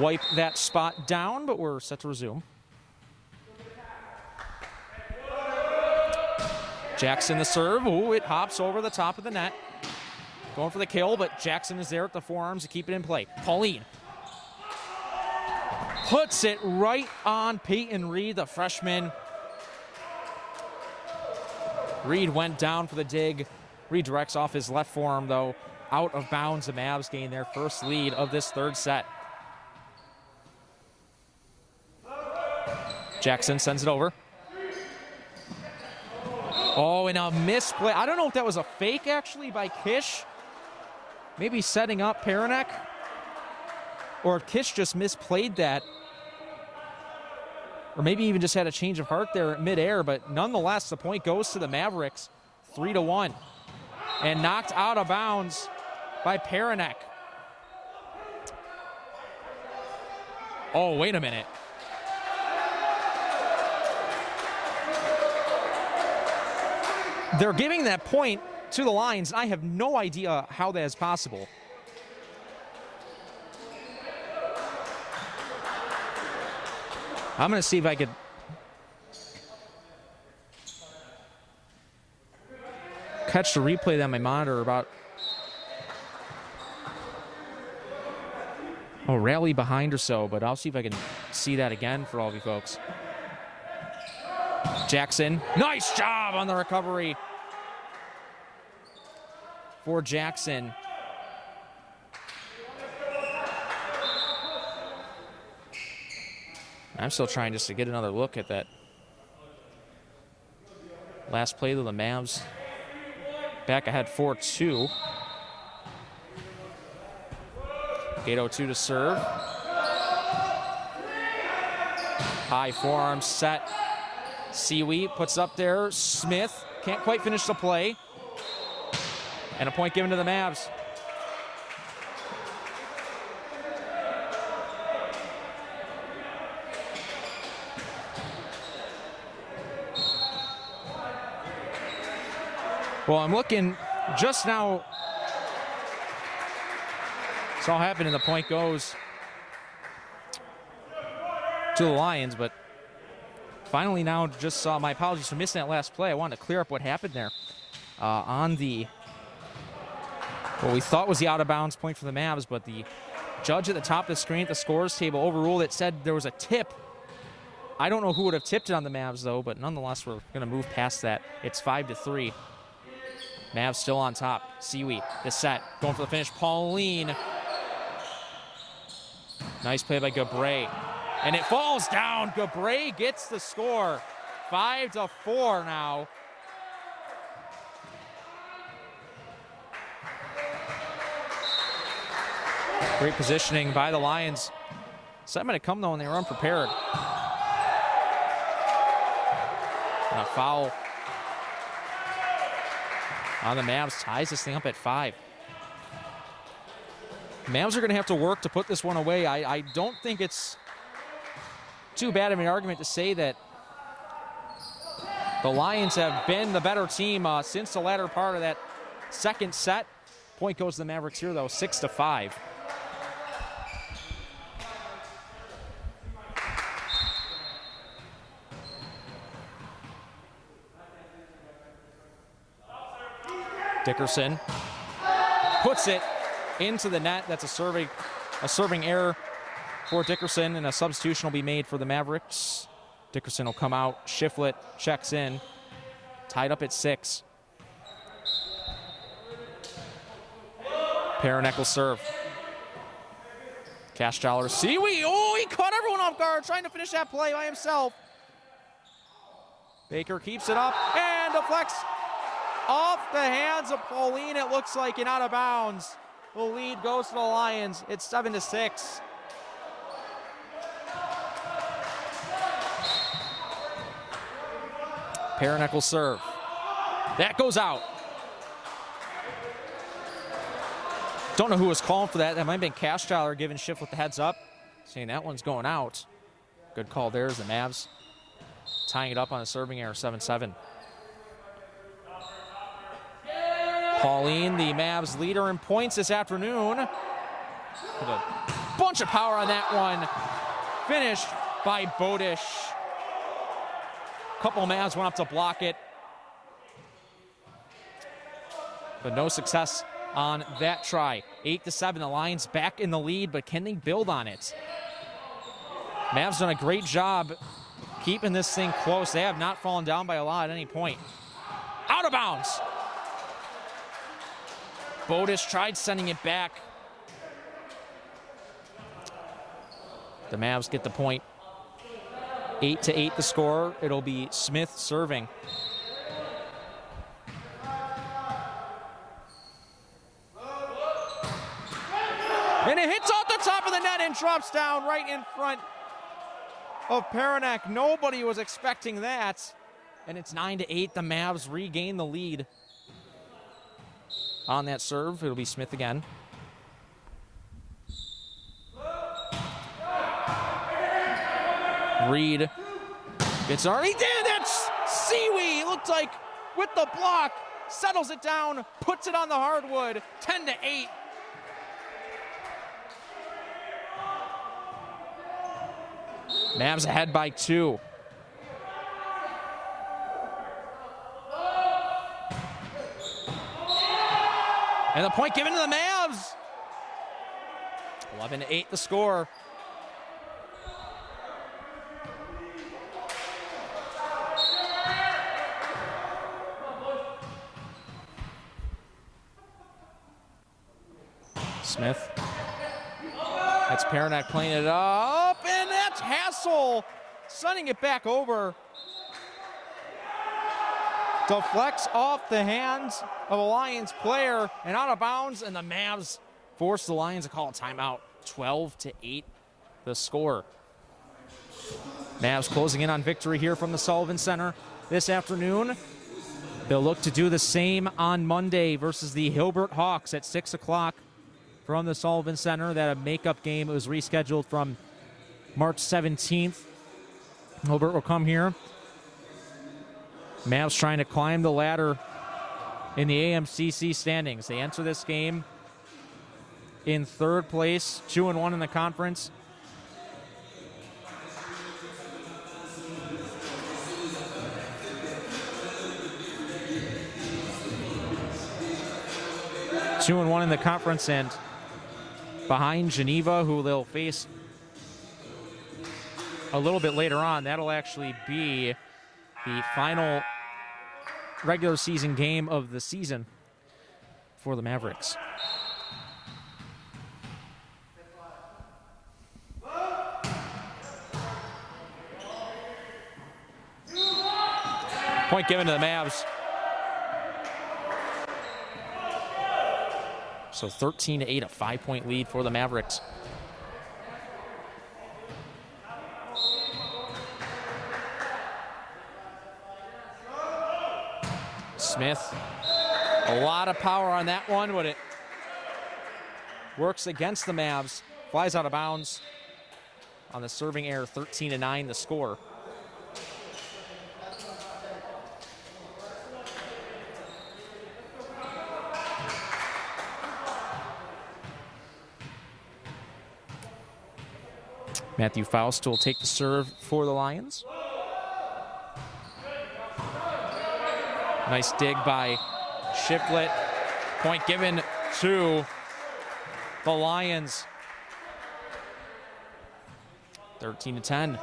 wipe that spot down, but we're set to resume. Jackson the serve. Ooh, it hops over the top of the net. Going for the kill, but Jackson is there at the forearms to keep it in play. Pauline puts it right on Peyton Reed, the freshman. Reed went down for the dig. Redirects off his left forearm, though. Out of bounds. The Mavs gain their first lead of this third set. Jackson sends it over. Oh, and a misplay. I don't know if that was a fake, actually, by Kish. Maybe setting up Paranek. Or if Kish just misplayed that. Or maybe even just had a change of heart there at midair. But nonetheless, the point goes to the Mavericks. 3-1. And knocked out of bounds by Paranek. Oh, wait a minute. They're giving that point to the Lions. I have no idea how that is possible. I'm going to see if I could catch the replay of that on my monitor about... Oh, rally behind or so, but I'll see if I can see that again for all of you folks. Jackson, nice job on the recovery for Jackson. I'm still trying just to get another look at that last play of the Mavs. Back ahead 4-2. 8:02 to serve. High forearm set. Seaweed puts up there. Smith can't quite finish the play. And a point given to the Mavs. Well, I'm looking just now. It's all happened and the point goes to the Lions, but finally now just saw, my apologies for missing that last play. I wanted to clear up what happened there on the, what we thought was the out of bounds point for the Mavs, but the judge at the top of the screen at the scores table overruled it, said there was a tip. I don't know who would have tipped it on the Mavs though, but nonetheless we're going to move past that. It's 5-3. Mavs still on top. Seaweed, the set, going for the finish. Pauline. Nice play by Gabre. And it falls down. Gabre gets the score. 5-4 now. Great positioning by the Lions. Set might have come though and they were unprepared. And a foul on the Mavs ties this thing up at 5. Mavs are going to have to work to put this one away. I don't think it's too bad of an argument to say that the Lions have been the better team since the latter part of that second set. Point goes to the Mavericks here, though, 6-5. Dickerson puts it into the net. That's a serving error for Dickerson, and a substitution will be made for the Mavericks. Dickerson will come out. Shiflett checks in. Tied up at 6. Paranek will serve. Cash dollar. Seaweed. Oh, he caught everyone off guard trying to finish that play by himself. Baker keeps it up and again, deflects off the hands of Pauline, it looks like, and out of bounds. The lead goes to the Lions. It's 7-6. Paranek will serve. That goes out. Don't know who was calling for that. That might have been Cashtyler giving Schiff with the heads up, saying that one's going out. Good call there as the Mavs tying it up on a serving error, 7-7. Pauline, the Mavs leader in points this afternoon. With a bunch of power on that one. Finished by Bodish. Couple of Mavs went up to block it, but no success on that try. 8-7, the Lions back in the lead, but can they build on it? Mavs done a great job keeping this thing close. They have not fallen down by a lot at any point. Out of bounds. Bodish tried sending it back. The Mavs get the point. 8-8 the score. It'll be Smith serving. And it hits off the top of the net and drops down right in front of Paranek. Nobody was expecting that. And it's 9-8. The Mavs regain the lead. On that serve, it'll be Smith again. Reed gets already there. That's Seawee. Looked like with the block, settles it down, puts it on the hardwood. 10-8. Mavs ahead by 2. And the point given to the Mavs. 11-8 the score. Smith. That's Paranek playing it up, and that's Hassel sending it back over. Deflects off the hands of a Lions player and out of bounds, and the Mavs force the Lions to call a timeout. 12-8 the score. Mavs closing in on victory here from the Sullivan Center this afternoon. They'll look to do the same on Monday versus the Hilbert Hawks at 6 o'clock from the Sullivan Center. That a makeup game was rescheduled from March 17th. Hilbert will come here. Mavs trying to climb the ladder in the AMCC standings. They enter this game in third place, 2-1 in the conference. Two and 1 in the conference, and behind Geneva, who they'll face a little bit later on. That'll actually be the final regular season game of the season for the Mavericks. Point given to the Mavs. So 13-8, a 5-point lead for the Mavericks. Smith, a lot of power on that one, but it works against the Mavs. Flies out of bounds on the serving error. 13-9 the score. Matthew Faust will take the serve for the Lions. Nice dig by Shiflett. Point given to the Lions. 13-10.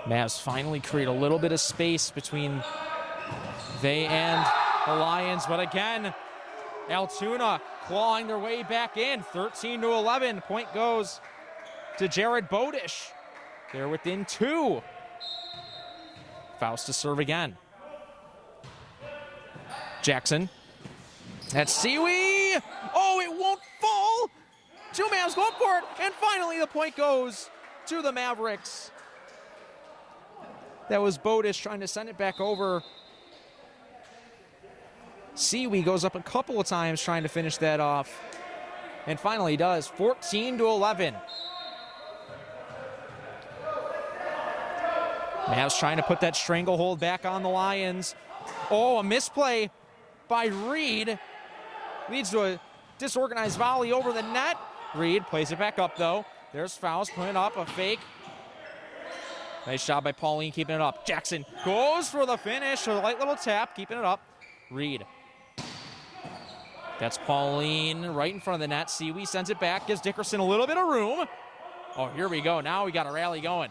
Mavs finally create a little bit of space between they and the Lions, but again, Altoona clawing their way back in. 13-11. Point goes to Jared Bodish. They're within 2 Faust to serve again. Jackson. That's Seawee. Oh, it won't fall. Two Mavs go up for it. And finally the point goes to the Mavericks. That was Bodish trying to send it back over. Seawee goes up a couple of times trying to finish that off. And finally does. 14-11. Mavs trying to put that stranglehold back on the Lions. Oh, a misplay by Reed. Leads to a disorganized volley over the net. Reed plays it back up, though. There's Faust putting up a fake. Nice job by Pauline keeping it up. Jackson goes for the finish. A light little tap, keeping it up. Reed. That's Pauline right in front of the net. Seawee sends it back, gives Dickerson a little bit of room. Oh, here we go. Now we got a rally going.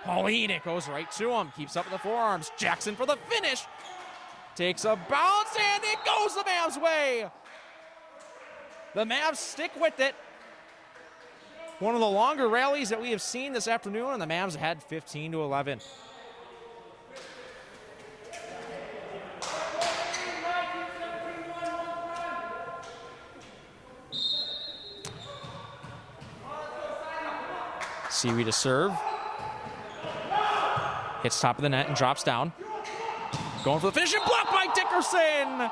Pauline, it goes right to him. Keeps up with the forearms. Jackson for the finish. Takes a bounce, and it goes the Mavs' way. The Mavs stick with it. One of the longer rallies that we have seen this afternoon, and the Mavs had 15-11. Seawee to serve. Hits top of the net and drops down. Going for the finish and blocked by Dickerson.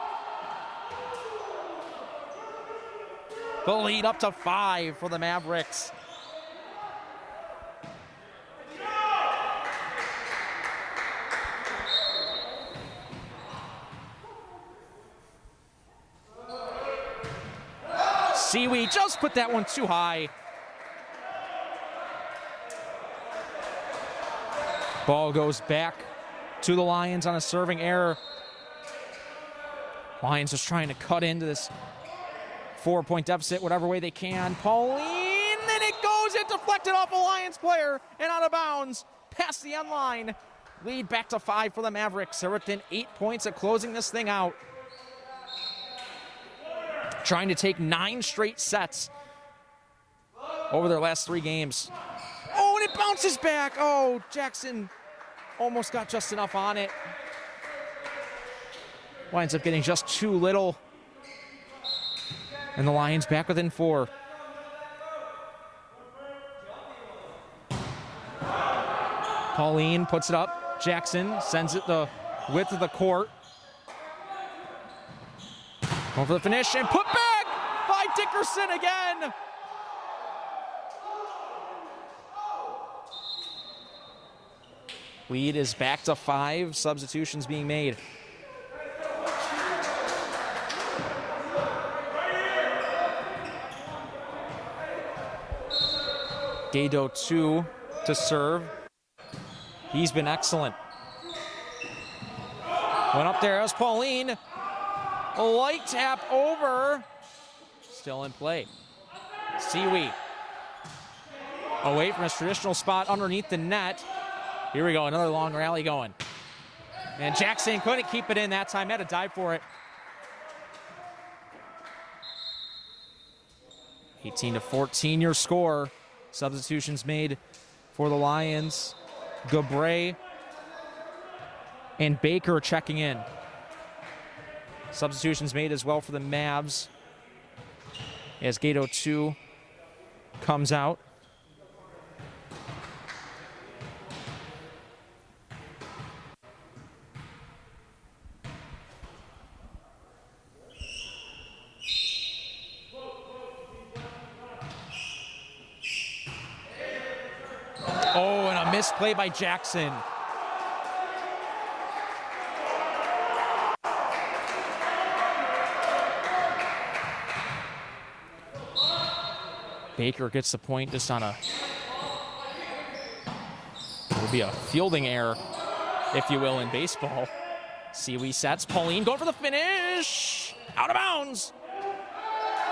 The lead up to 5 for the Mavericks. Seawee just put that one too high. Ball goes back to the Lions on a serving error. Lions just trying to cut into this 4-point deficit whatever way they can. Pauline, and it goes, it deflected off a Lions player and out of bounds past the end line. Lead back to 5 for the Mavericks. They're within 8 points of closing this thing out. Trying to take 9 straight sets over their last 3 games. Oh, and it bounces back. Oh, Jackson almost got just enough on it. Winds up getting just too little. And the Lions back within 4. Pauline puts it up. Jackson sends it the width of the court. Going for the finish and put back by Dickerson again. Lead is back to 5. Substitutions being made. Gado 2 to serve. He's been excellent. Went up there as Pauline. A light tap over. Still in play. Seawee. Away from his traditional spot underneath the net. Here we go, another long rally going. And Jackson couldn't keep it in that time, had to dive for it. 18-14 your score. Substitutions made for the Lions. Gabre and Baker checking in. Substitutions made as well for the Mavs as Gato 2 comes out. Oh, and a misplay by Jackson. Baker gets the point just on a, it would be a fielding error, if you will, in baseball. Seawee sets. Pauline going for the finish. Out of bounds.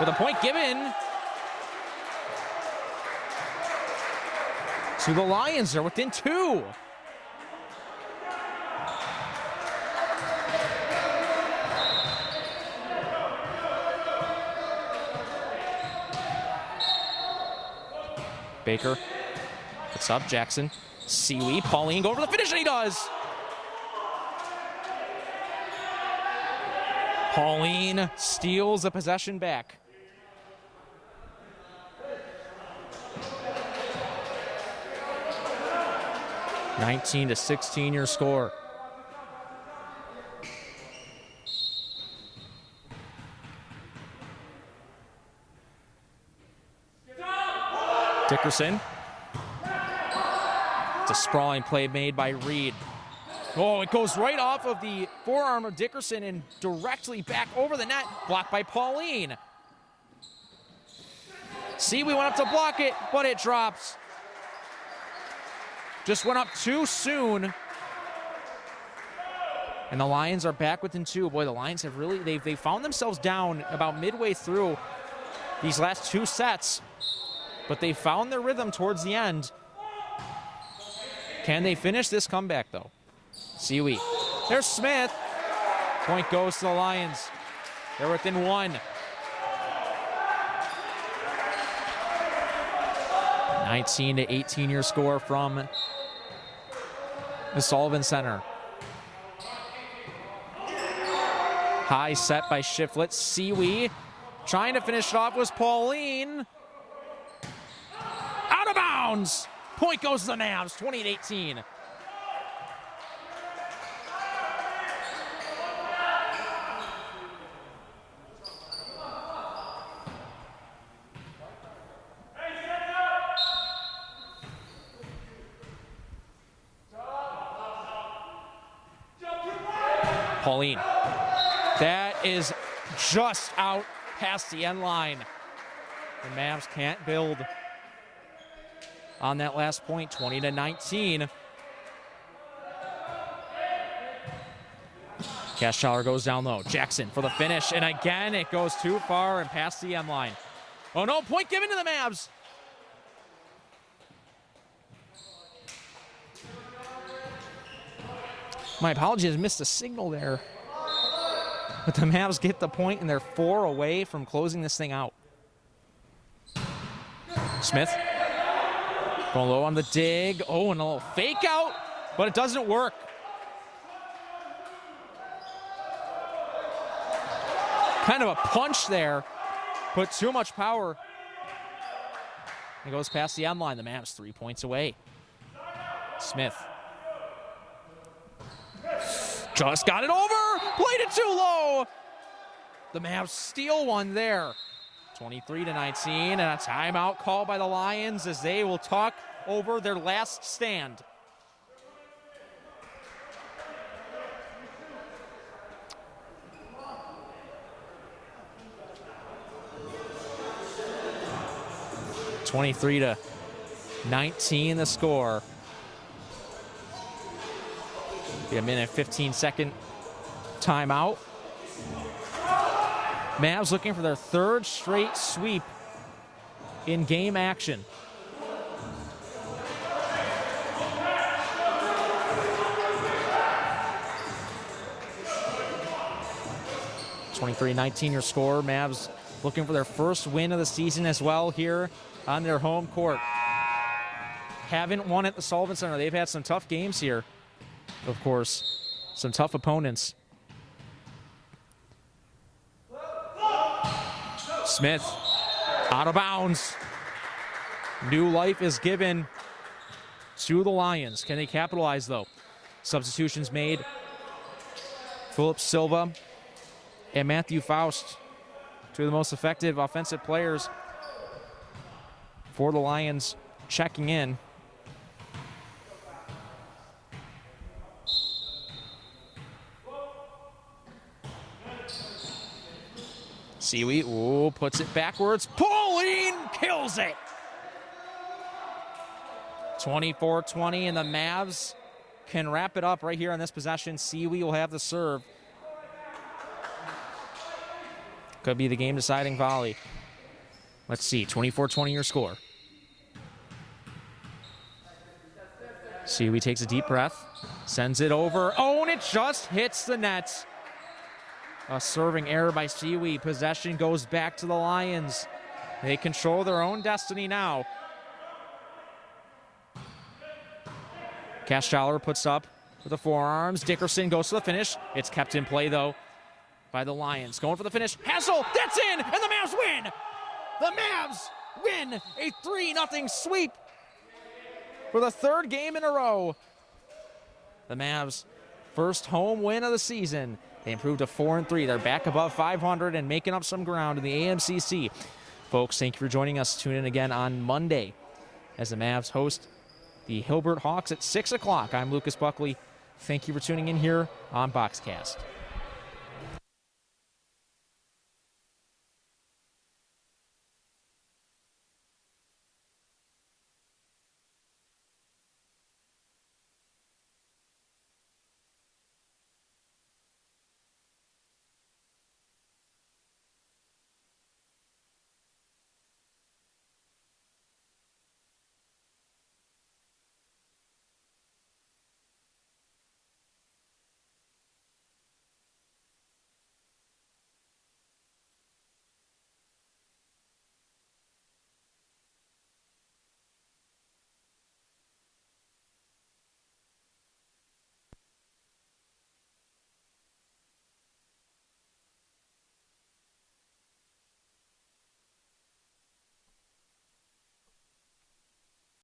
With a point given to the Lions. They're within 2. Baker puts up Jackson. Seawee, Pauline go over the finish, and he does. Pauline steals the possession back. (19-16) your score. Dickerson. It's a sprawling play made by Reed. Oh, it goes right off of the forearm of Dickerson and directly back over the net. Blocked by Pauline. See, we went up to block it, but it drops. Just went up too soon. And the Lions are back within 2. Boy, the Lions have really, they found themselves down about midway through these last 2 sets. But they found their rhythm towards the end. Can they finish this comeback, though? Seawee. There's Smith. Point goes to the Lions. They're within 1. 19-18 your score from the Sullivan Center. High set by Shiflett. Seawee trying to finish it off was Pauline. Out of bounds. Point goes to the Mavs, 20-18. Pauline. That is just out past the end line. The Mavs can't build on that last point, 20-19. Cashtauer goes down low. Jackson for the finish, and again it goes too far and past the end line. Oh no, point given to the Mavs. My apologies, I missed a signal there. But the Mavs get the point, and they're 4 away from closing this thing out. Smith going low on the dig. Oh, and a little fake out, but it doesn't work. Kind of a punch there. Put too much power. It goes past the end line. The Mavs 3 points away. Smith. Just got it over. Played it too low. The Mavs steal one there. 23-19, and a timeout call by the Lions as they will talk over their last stand. (23-19) the score. Be a minute 15-second timeout. Mavs looking for their 3rd straight sweep in game action. (23-19) your score. Mavs looking for their first win of the season as well here on their home court. Haven't won at the Sullivan Center. They've had some tough games here, of course. Some tough opponents. Smith out of bounds. New life is given to the Lions. Can they capitalize, though? Substitutions made. Philip Silva and Matthew Faust, 2 of the most effective offensive players for the Lions, checking in. Seawee, ooh, puts it backwards. Pauline kills it. 24-20, and the Mavs can wrap it up right here on this possession. Seawee will have the serve. Could be the game-deciding volley. Let's see, 24-20 your score. Seawee takes a deep breath, sends it over. Oh, and it just hits the net. A serving error by Seawee. Possession goes back to the Lions. They control their own destiny now. Cashtauer puts up with the forearms. Dickerson goes to the finish. It's kept in play, though. by the Lions. Going for the finish. Hassel, that's in, and the Mavs win! The Mavs win a 3-0 sweep for the third game in a row. The Mavs' first home win of the season. They improved to 4-3. They're back above 500 and making up some ground in the AMCC. Folks, thank you for joining us. Tune in again on Monday as the Mavs host the Hilbert Hawks at 6 o'clock. I'm Lucas Buckley. Thank you for tuning in here on Boxcast.